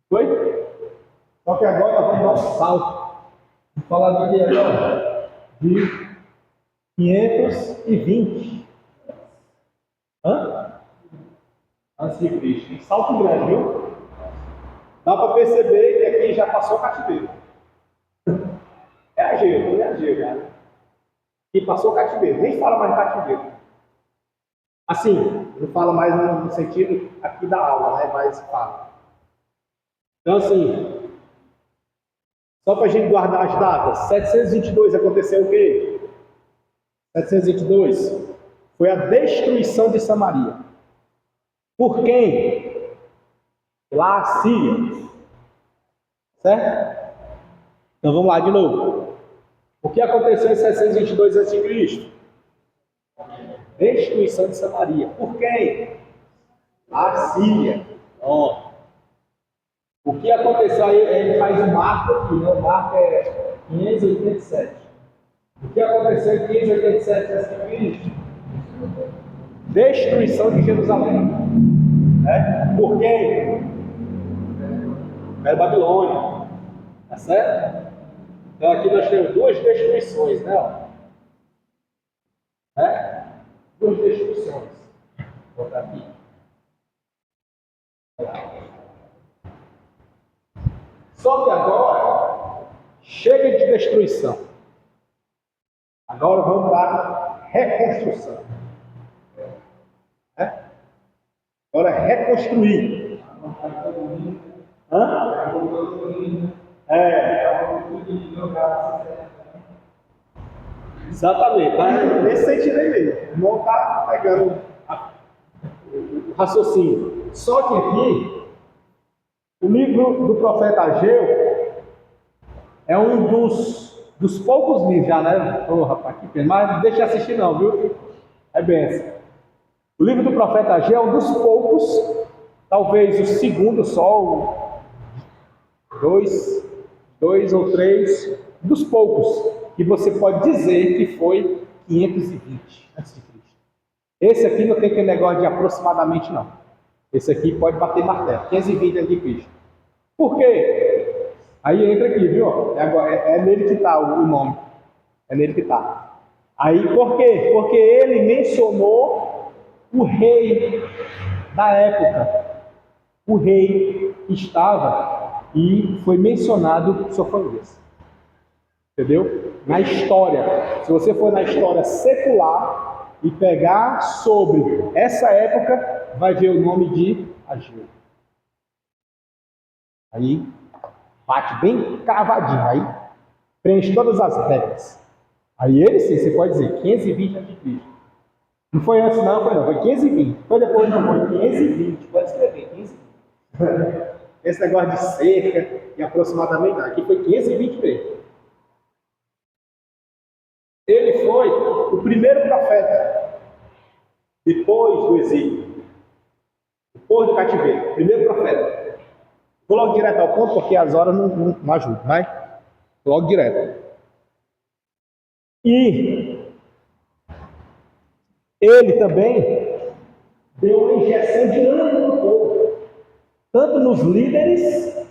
Foi? Só que agora vamos dar um salto. Vamos falar do que agora? De 520. Antes de Cristo. Um salto grande, viu? Dá para perceber que aqui já passou o cativeiro. É Ageu, não é Ageu, cara. E passou o cativeiro, nem fala mais de cativeiro. Assim, não fala mais no sentido aqui da aula, né? Mas fala. Então, assim, só para a gente guardar as datas, 722 aconteceu o quê? 722 foi a destruição de Samaria. Por quem? Lá, Síria. Certo? Então vamos lá de novo. O que aconteceu em 722 a.C.? Destruição de Samaria. Por quem? A Síria. Ó. O que aconteceu aí? Ele faz um marco aqui, né? O marco é 587. O que aconteceu em 587 a.C.? Destruição de Jerusalém. Né? Por quem? Era Babilônia. Tá certo? Então aqui nós temos duas destruições, né? Duas destruições. Vou botar aqui. Só que agora chega de destruição. Agora vamos para a reconstrução. Agora é reconstruir. Exatamente, tá? Nesse sentido aí mesmo. Não está pegando o raciocínio. Só que aqui, o livro do profeta Ageu é um dos poucos livros já, né? Ô, rapaz, que pena. Mas não deixa de assistir não, viu? É benção. O livro do profeta Ageu é um dos poucos, talvez o segundo só, dois ou três, dos poucos, que você pode dizer que foi 520 a.C. Esse aqui não tem aquele negócio de aproximadamente, não. Esse aqui pode bater martelo, 520 a.C. Por quê? Aí entra aqui, viu? É nele que está o nome. É nele que está. Aí, por quê? Porque ele mencionou o rei da época. O rei que estava e foi mencionado sua família. Entendeu? Na história. Se você for na história secular e pegar sobre essa época, vai ver o nome de Ageu. Aí bate bem cravadinho, aí preenche todas as regras. Aí ele sim, você pode dizer 520 a.C. Não foi antes não, foi 520. Foi depois não, foi 520. Pode escrever, 520. Esse negócio de cerca e aproximadamente, não. Aqui foi 520 mesmo. Ele foi o primeiro profeta depois do exílio, depois do cativeiro, primeiro profeta. Vou logo direto ao ponto, porque as horas não ajudam, mas logo direto. E ele também deu uma injeção de ânimo no povo, tanto nos líderes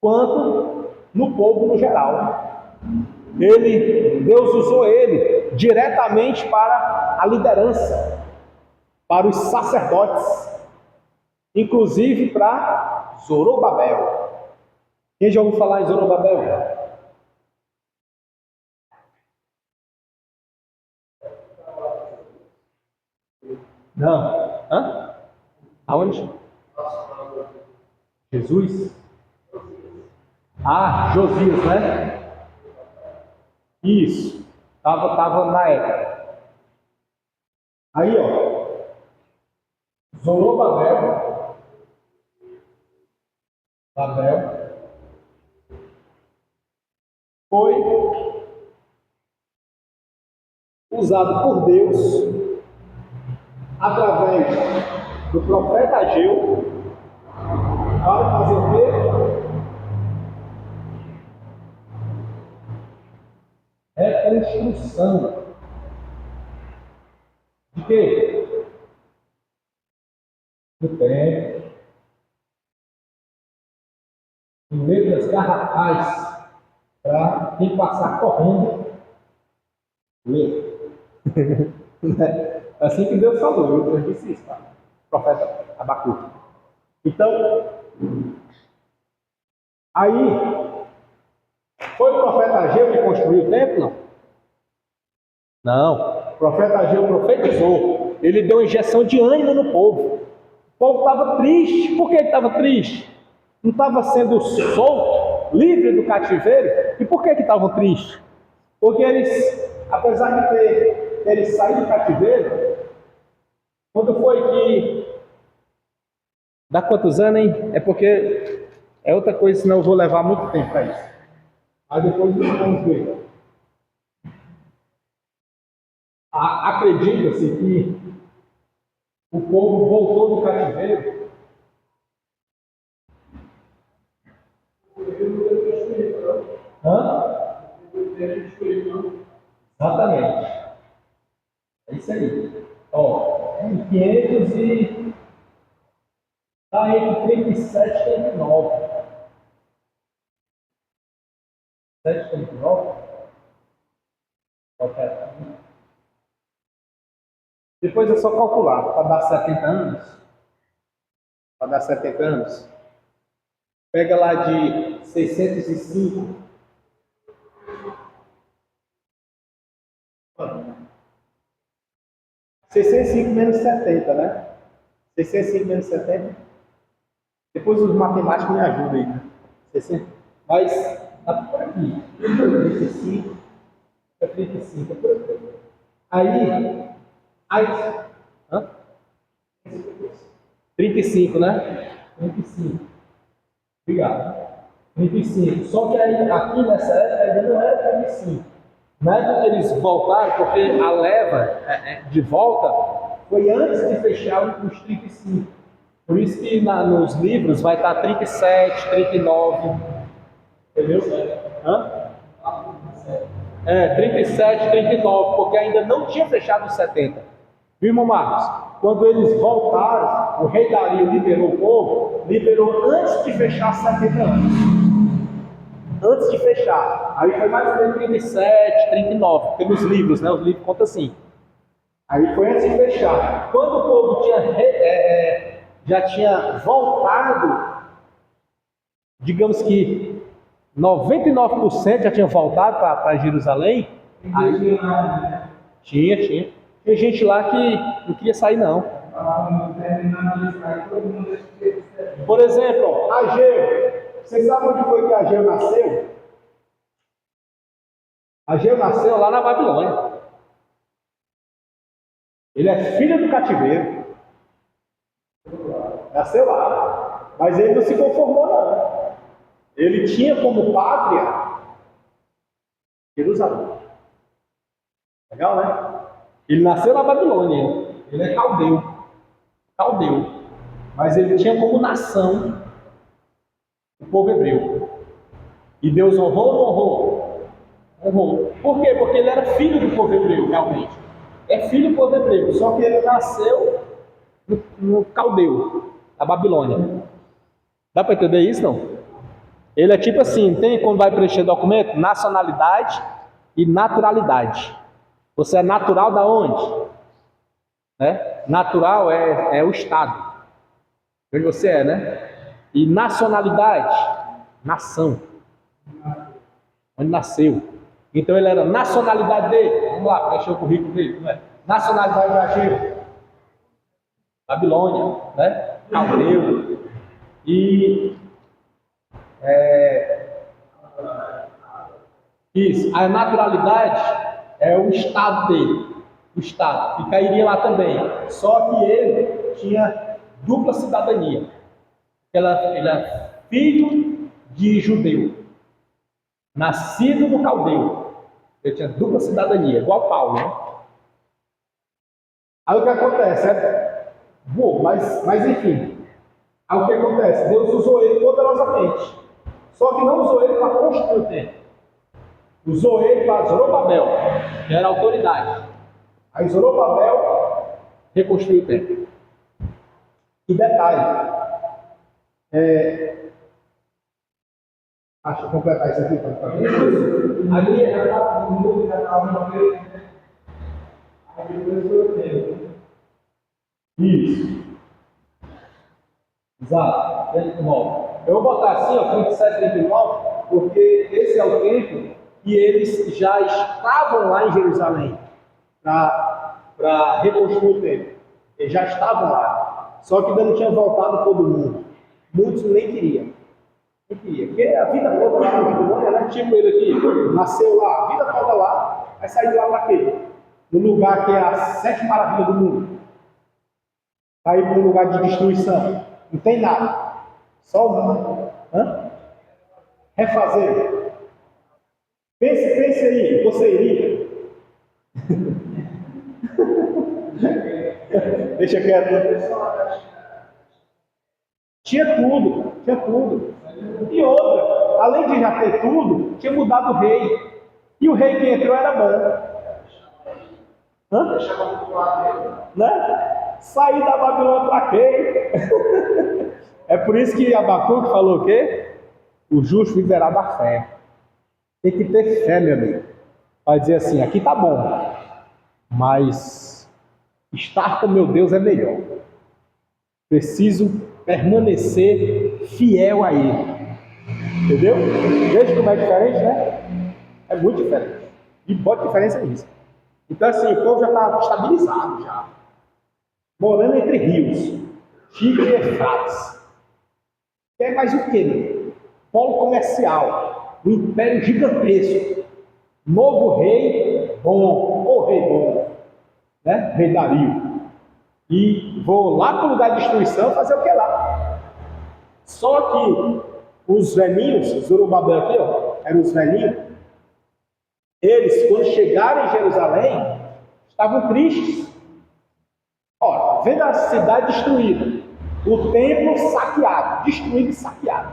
quanto no povo no geral. Deus usou ele diretamente para a liderança, para os sacerdotes, inclusive para Zorobabel. Quem já ouviu falar em Zorobabel? Não. Hã? Aonde? Jesus? Ah, Josias, né? Isso. Tava na época. Aí, ó. Zorobabel. Babel. Foi usado por Deus através do profeta Ageu para fazer o quê? Reconstrução. De quê? Do templo. Em letras garrafais para quem passar correndo ler. Assim que Deus falou, eu disse isso, tá? Profeta Abacuque. Então, aí, foi o profeta Ageu que construiu o templo? Não. O profeta Ageu profetizou. Ele deu injeção de ânimo no povo. O povo estava triste. Por que ele estava triste? Não estava sendo solto, livre do cativeiro? E por que estavam tristes? Porque eles, apesar de terem saído do cativeiro, quando foi que... Dá quantos anos, hein? É porque é outra coisa, senão eu vou levar muito tempo para isso. Aí depois nós vamos ver. Acredita-se que o povo voltou do cativeiro. Hã? Exatamente. É isso aí. Ó, em 500 e... Está entre 37 e 39. 7 e 39? Depois é só calcular, para dar 70 anos. Para dar 70 anos. Pega lá de 605. Quanto? 605 menos 70, né? 605 menos 70. Depois os matemáticos me ajudam aí, né? 60. Mas, tá por aqui. 35. É 35. É por aqui. Aí. Hã? 35, né? 35. Obrigado. 35. Só que aí, aqui nessa época ainda não era 35. Na época que eles voltaram, porque a leva de volta foi antes de fechar os 35. Por isso que nos livros vai estar 37, 39. Entendeu? Hã? 37, 39, porque ainda não tinha fechado os 70. Viu, irmão Marcos? Quando eles voltaram, o rei Dario liberou o povo, liberou antes de fechar 70 anos. Antes de fechar. Aí foi mais ou menos 37, 39, pelos livros, né? Os livros contam assim. Aí foi antes de fechar. Quando o povo já tinha voltado, digamos que 99% já tinha voltado para Jerusalém. Aí, tinha. Tinha gente lá que não queria sair, não. Por exemplo, Ageu. Vocês sabem onde foi que Ageu nasceu? Ageu nasceu lá na Babilônia. Ele é filho do cativeiro. Nasceu lá. Mas ele não se conformou, não. Ele tinha como pátria Jerusalém. Legal, né? Ele nasceu na Babilônia. Ele é caldeu. Mas ele tinha como nação o povo hebreu. E Deus honrou ou não honrou? Honrou. Por quê? Porque ele era filho do povo hebreu, realmente. É filho do povo hebreu, só que ele nasceu no Caldeu, da Babilônia. Dá para entender isso, não? Ele é tipo assim, tem quando vai preencher documento? Nacionalidade e naturalidade. Você é natural da onde? Né? Natural é o estado. Onde você é, né? E nacionalidade, nação. Onde nasceu. Então ele era nacionalidade dele. Vamos lá, preencher o currículo dele. Não é? Nacionalidade do Ageu. Babilônia, né? Caldeu. E isso, a naturalidade é o estado dele, o estado, que cairia lá também. Só que ele tinha dupla cidadania. Ele é filho de judeu, nascido no Caldeu. Ele tinha dupla cidadania, igual Paulo, né? Aí o que acontece? Mas enfim. Aí o que acontece? Deus usou ele poderosamente. Só que não usou ele para construir o templo. Usou ele para Zorobabel, que era a autoridade. Aí Zorobabel reconstruiu o templo. E detalhe. Deixa eu completar isso aqui para ver. Ali era um mundo que estava uma vez. Aí depois foi o templo. Isso. Exato. Eu vou botar assim, ó, 27, 39, porque esse é o tempo que eles já estavam lá em Jerusalém para reconstruir o templo. Eles já estavam lá. Só que ainda não tinha voltado todo mundo. Muitos nem queriam. Nem queriam. Porque a vida toda lá na Babilônia, né? Tipo ele aqui, nasceu lá, a vida toda lá, vai sair de lá para quê? No lugar que é a 7 maravilha do mundo. Vai para um lugar de destruição. Não tem nada. Só uma. Refazer. Pense aí, você iria. Deixa quieto. Tinha tudo. E outra, além de já ter tudo, tinha mudado o rei. E o rei que entrou era bom. Né? Sair da Babilônia para quê? É por isso que Abacuque falou o quê? O justo viverá da fé. Tem que ter fé, meu amigo. Vai dizer assim, aqui tá bom, mas estar com meu Deus é melhor. Preciso permanecer fiel a Ele. Entendeu? Veja como é diferente, né? É muito diferente. E bota diferença nisso. Então assim, o povo já está estabilizado já. Morando entre rios, Tigre e Eufrates. Quer mais o quê? Polo comercial, um império gigantesco. Novo rei bom, o rei bom, né? Rei Dario. E vou lá para o lugar de destruição fazer o que lá? Só que os velhinhos, Zorobabel aqui, ó, eram os velhinhos, eles, quando chegaram em Jerusalém, estavam tristes. Ora, vendo a cidade destruída, o templo saqueado, destruído e saqueado.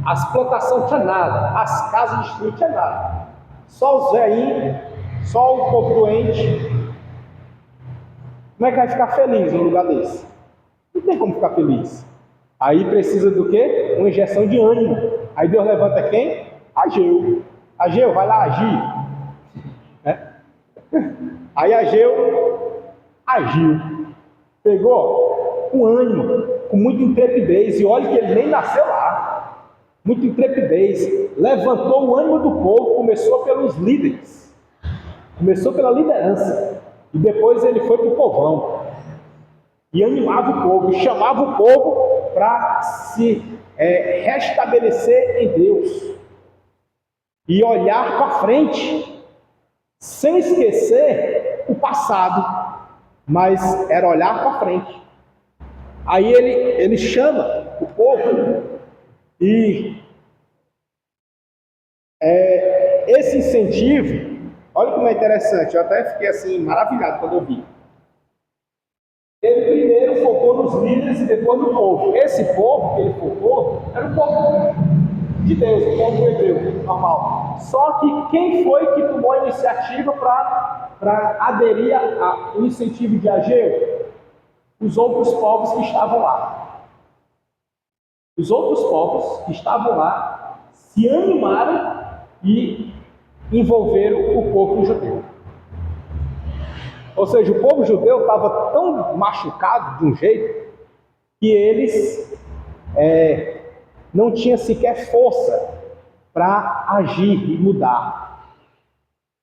As plantações tinha nada, as casas destruídas tinha nada. Só os velhinhos, só o povo doente. Como é que vai ficar feliz num lugar desse? Não tem como ficar feliz. Aí precisa do quê? Uma injeção de ânimo. Aí Deus levanta quem? Ageu. Ageu, vai lá agir. Né? Aí Ageu agiu. Pegou com ânimo, com muita intrepidez. E olha que ele nem nasceu lá. Muita intrepidez. Levantou o ânimo do povo. Começou pelos líderes. Começou pela liderança. E depois ele foi para o povão. E animava o povo. E chamava o povo para se restabelecer em Deus. E olhar para frente. Sem esquecer o passado. Mas era olhar para frente. Aí ele chama o povo. E esse incentivo, olha como é interessante, eu até fiquei assim maravilhado quando eu vi. Ele primeiro focou nos líderes e depois no povo. Esse povo que ele focou era o povo de Deus, o povo hebreu, normal. Só que quem foi que tomou a iniciativa para aderir ao incentivo de Ageu? Os outros povos que estavam lá. Os outros povos que estavam lá se animaram e envolveram o povo judeu. Ou seja, o povo judeu estava tão machucado de um jeito que eles não tinham sequer força para agir e mudar.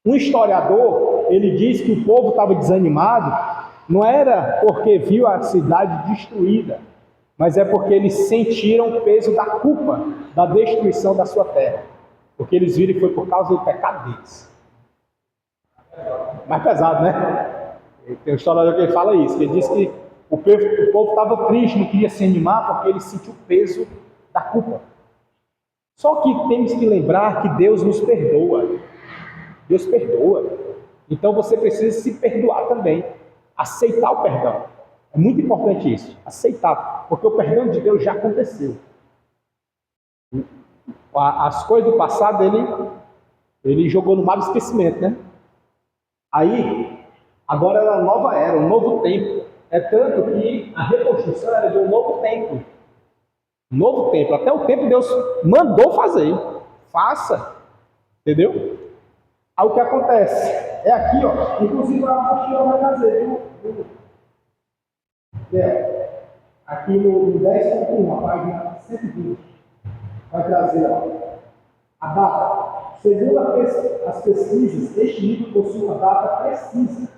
Um historiador, ele diz que o povo estava desanimado, não era porque viu a cidade destruída, mas é porque eles sentiram o peso da culpa da destruição da sua terra. Porque eles viram que foi por causa do pecado deles. Mais pesado, né? Tem um historiador que ele fala isso, que ele diz que o povo estava triste, não queria se animar porque ele sentiu o peso da culpa. Só que temos que lembrar que Deus nos perdoa. Deus perdoa. Então você precisa se perdoar também. Aceitar o perdão. É muito importante isso. Aceitar. Porque o perdão de Deus já aconteceu. As coisas do passado ele jogou no mar do esquecimento, né? Aí, agora era uma nova era, um novo tempo. É tanto que a reconstrução era de um novo templo. Novo templo. Até o templo Deus mandou fazer. Faça. Entendeu? Aí o que acontece? É aqui, ó. Inclusive a apostila vai trazer, viu? Aqui no 10.1, a página 120. Vai trazer, ó, a data. Segundo as pesquisas, este livro possui uma data precisa.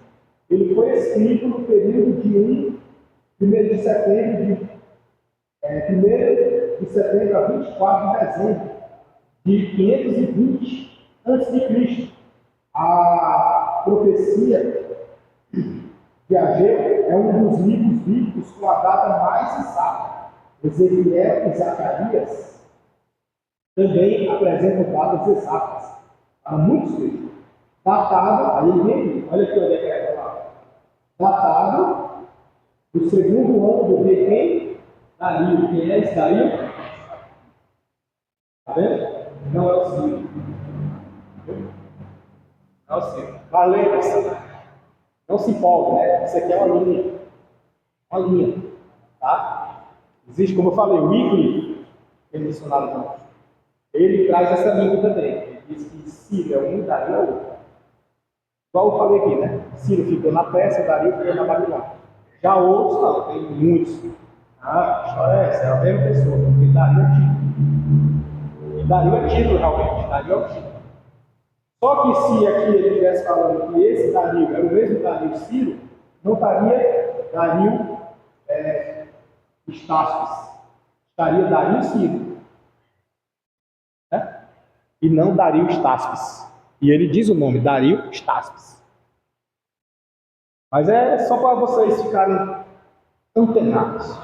Ele foi escrito no período de 1 de setembro a 24 de dezembro de 520 a.C. A profecia de Ageu é um dos livros bíblicos com a data mais exata. Ezequiel e Zacarias também apresentam datas exatas para muitos textos. Datado, aí ele vem, olha aqui onde é que lá. Datado do segundo ano do rei quem? Dario. Quem é esse Dario? Está vendo? Não é o Ciro. Não é o Ciro. Mas lembre-se, não se empolgue, né? Isso aqui é uma linha. Uma linha. Tá? Existe, como eu falei, o Wycliffe, que é mencionado não. Ele traz essa língua também. Ele diz que Ciro é um, Dario é outro. Igual eu falei aqui, né? Ciro ficou na Pérsia, Dario ficou na Babilônia. Já outros, não, tem muitos. A história é essa, é a mesma pessoa, porque Dario é título. E Dario é título, realmente. Dario é o título. Só que se aqui ele estivesse falando que esse Dario era o mesmo Dario Ciro, não estaria Dario Estácio. Estaria Dario Ciro. Né? E não Dario Estácio. E ele diz o nome, Dario Estácio. Mas é só para vocês ficarem antenados.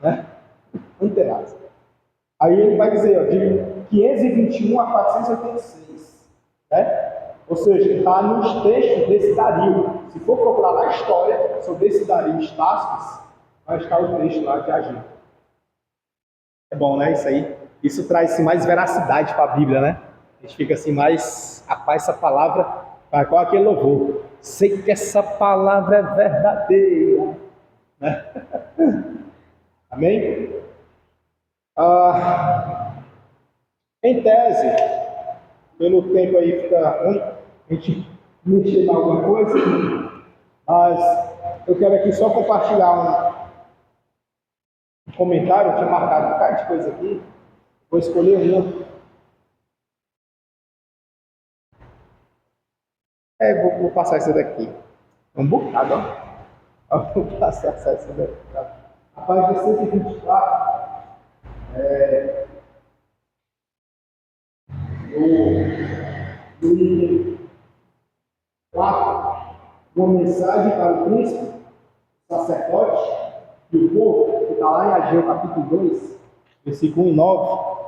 Né? Antenados. Aí ele vai dizer, ó, de 521 a 486. Né? Ou seja, está nos textos desse Dario. Se for procurar na história sobre esse Dario Estácio, vai estar o texto lá de Ageu. É bom, né? Isso aí. Isso traz mais veracidade para a Bíblia, né? A gente fica assim mais, rapaz, essa palavra, qual é aquele louvor? Sei que essa palavra é verdadeira. Né? Amém? Em tese, pelo tempo aí fica ruim, a gente mexer em alguma coisa, mas eu quero aqui só compartilhar um comentário. Eu tinha marcado um bocado de coisa aqui, vou escolher uma. Vou passar essa daqui. Um bocado, ó. Vou passar essa daqui. A página 124 do item 4, uma mensagem para o príncipe, sacerdote e o povo, que está lá em Ageu capítulo 2, versículo 1 e 9.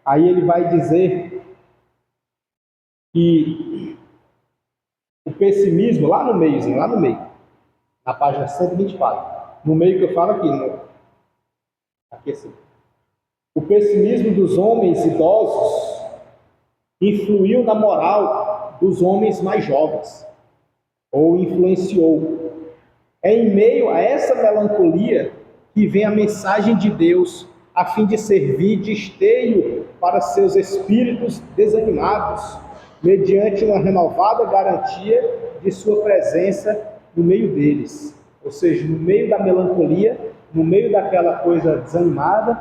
Aí ele vai dizer que o pessimismo, lá no meio, na página 124, no meio que eu falo aqui, aqui assim. O pessimismo dos homens idosos influiu na moral dos homens mais jovens, ou influenciou. É em meio a essa melancolia que vem a mensagem de Deus, a fim de servir de esteio para seus espíritos desanimados, mediante uma renovada garantia de sua presença no meio deles. Ou seja, no meio da melancolia, no meio daquela coisa desanimada,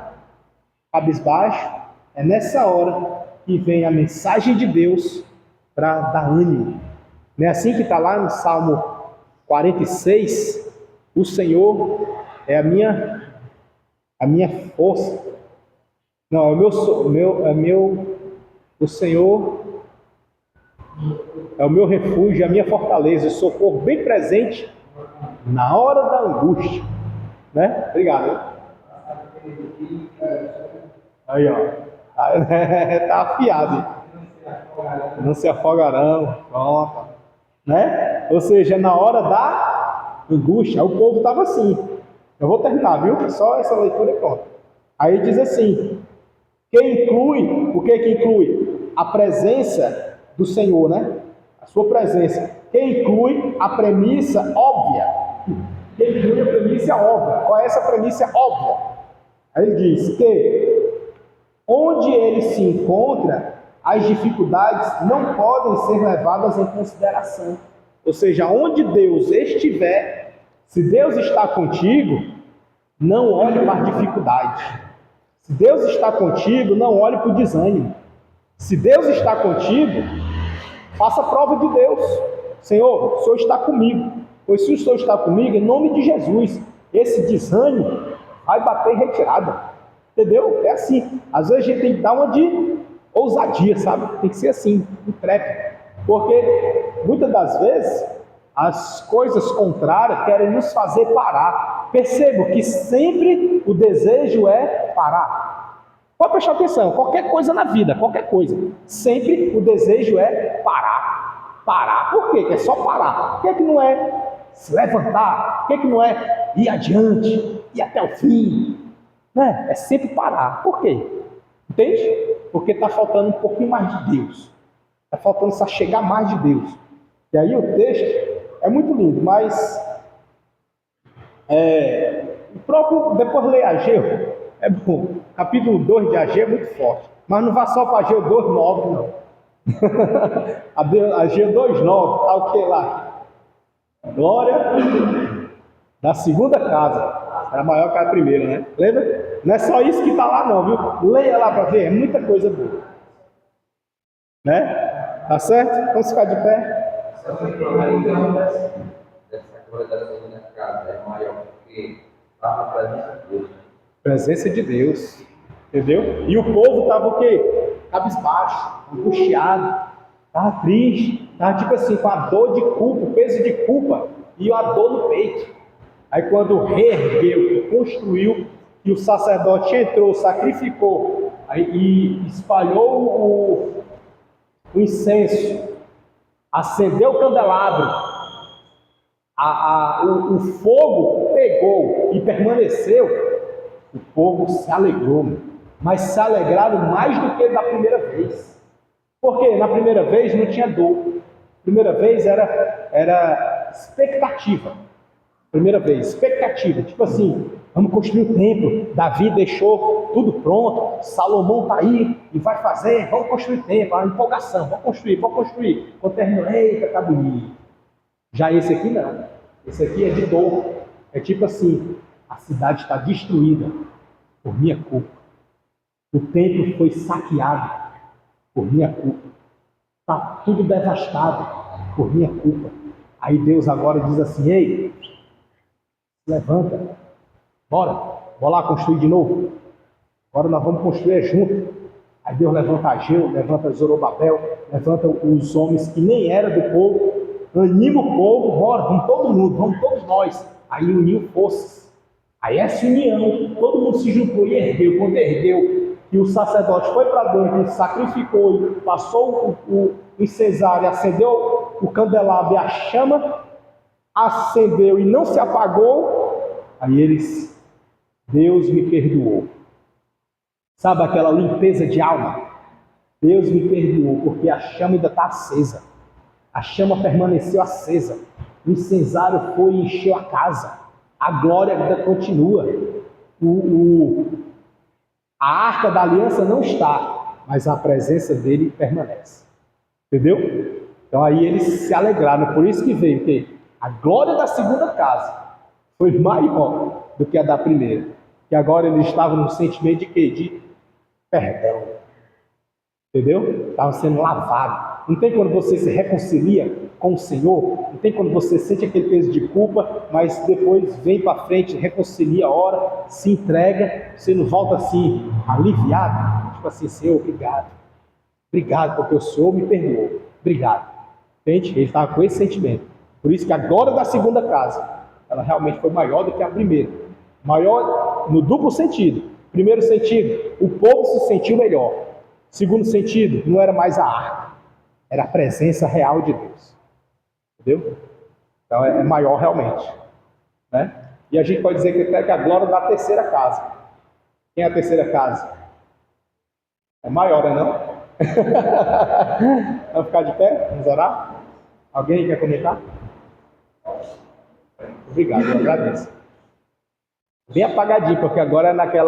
cabisbaixo, é nessa hora que vem a mensagem de Deus para dar ânimo. Não é assim que está lá no Salmo 46? O Senhor é a minha força. Não, o Senhor é o meu refúgio, a minha fortaleza, socorro bem presente na hora da angústia. Né? Obrigado. Aí, ó. Tá afiado. Não se afogarão. Pronto. Né? Ou seja, na hora da angústia, o povo estava assim. Eu vou terminar, viu? Só essa leitura e pronto. Aí diz assim, o que que inclui? A presença do Senhor, né? A sua presença. Que inclui a premissa óbvia. Que inclui a premissa óbvia. Qual é essa premissa óbvia? Aí ele diz que onde ele se encontra, as dificuldades não podem ser levadas em consideração. Ou seja, onde Deus estiver, se Deus está contigo, não olhe para a dificuldade. Se Deus está contigo, não olhe para o desânimo. Se Deus está contigo, faça prova de Deus. Senhor, o Senhor está comigo. Pois se o Senhor está comigo, em nome de Jesus, esse desânimo vai bater em retirada. Entendeu? É assim. Às vezes a gente tem que dar uma de ousadia, sabe? Tem que ser assim, intrépido. Porque muitas das vezes as coisas contrárias querem nos fazer parar. Percebo que sempre o desejo é parar. Pode prestar atenção, qualquer coisa na vida, qualquer coisa. Sempre o desejo é parar. Parar. Por quê? Que é só parar. Por que que não é se levantar? Por que que não é ir adiante, ir até o fim? Né? É sempre parar. Por quê? Entende? Porque está faltando um pouquinho mais de Deus. Está faltando só chegar mais de Deus. E aí o texto é muito lindo, mas o próprio, depois ler Ageu, é bom. Capítulo 2 de Ageu é muito forte. Mas não vá só para Ageu 2,9, não. Ageu 2,9, está o que lá? Glória da segunda casa. É maior que a primeira, né? Lembra? Não é só isso que está lá não, viu? Leia lá para ver, é muita coisa boa. Né? Tá certo? Vamos ficar de pé. Essa glória da segunda casa é maior porque está na presença de Deus. Presença de Deus. Entendeu? E o povo estava o quê? Cabisbaixo, angustiado, estava triste, estava tipo assim, com a dor de culpa, o peso de culpa e a dor no peito. Aí quando reergueu, construiu, e o sacerdote entrou, sacrificou, aí, e espalhou o incenso, acendeu o candelabro, o fogo pegou e permaneceu, o povo se alegrou, mas se alegraram mais do que da primeira vez. Porque na primeira vez não tinha dor, primeira vez era expectativa. Primeira vez, expectativa, tipo assim, vamos construir o templo, Davi deixou tudo pronto, Salomão está aí e vai fazer, vamos construir o templo, a empolgação, vamos construir. Quando terminou, eita, tá bonito. Já esse aqui não, esse aqui é de dor, é tipo assim, a cidade está destruída por minha culpa, o templo foi saqueado por minha culpa, está tudo devastado por minha culpa. Aí Deus agora diz assim, ei, levanta, bora lá construir de novo. Agora nós vamos construir junto. Aí Deus levanta Ageu, levanta Zorobabel, levanta os homens que nem eram do povo, anima o povo, bora, vamos todo mundo, vamos todos nós. Aí uniu forças. Aí essa união, todo mundo se juntou e ergueu. Quando ergueu, e o sacerdote foi para dentro, sacrificou, passou o incensário, acendeu o candelabro e a chama acendeu e não se apagou, Aí Deus me perdoou. Sabe aquela limpeza de alma? Deus me perdoou, porque a chama ainda está acesa. A chama permaneceu acesa. O incensário foi e encheu a casa. A glória ainda continua. A arca da aliança não está, mas a presença dele permanece. Entendeu? Então aí eles se alegraram. Por isso que veio que a glória da segunda casa foi maior do que a da primeira. Que agora eles estavam no sentimento de quê? De perdão. Entendeu? Estavam sendo lavados. Não tem quando você se reconcilia com o Senhor, não tem quando você sente aquele peso de culpa, mas depois vem para frente, reconcilia, ora, se entrega, você não volta assim, aliviado, tipo assim, Senhor, obrigado. Obrigado porque o Senhor me perdoou. Obrigado. Entende? Ele estava com esse sentimento. Por isso que a glória da segunda casa, ela realmente foi maior do que a primeira. Maior no duplo sentido. Primeiro sentido, o povo se sentiu melhor. Segundo sentido, não era mais a arca, era a presença real de Deus. Entendeu? Então é maior realmente. Né? E a gente pode dizer que até a glória da terceira casa. Quem é a terceira casa? É maior, não? Vamos ficar de pé? Vamos orar? Alguém quer comentar? Obrigado, eu agradeço. Bem apagadinho, porque agora é naquela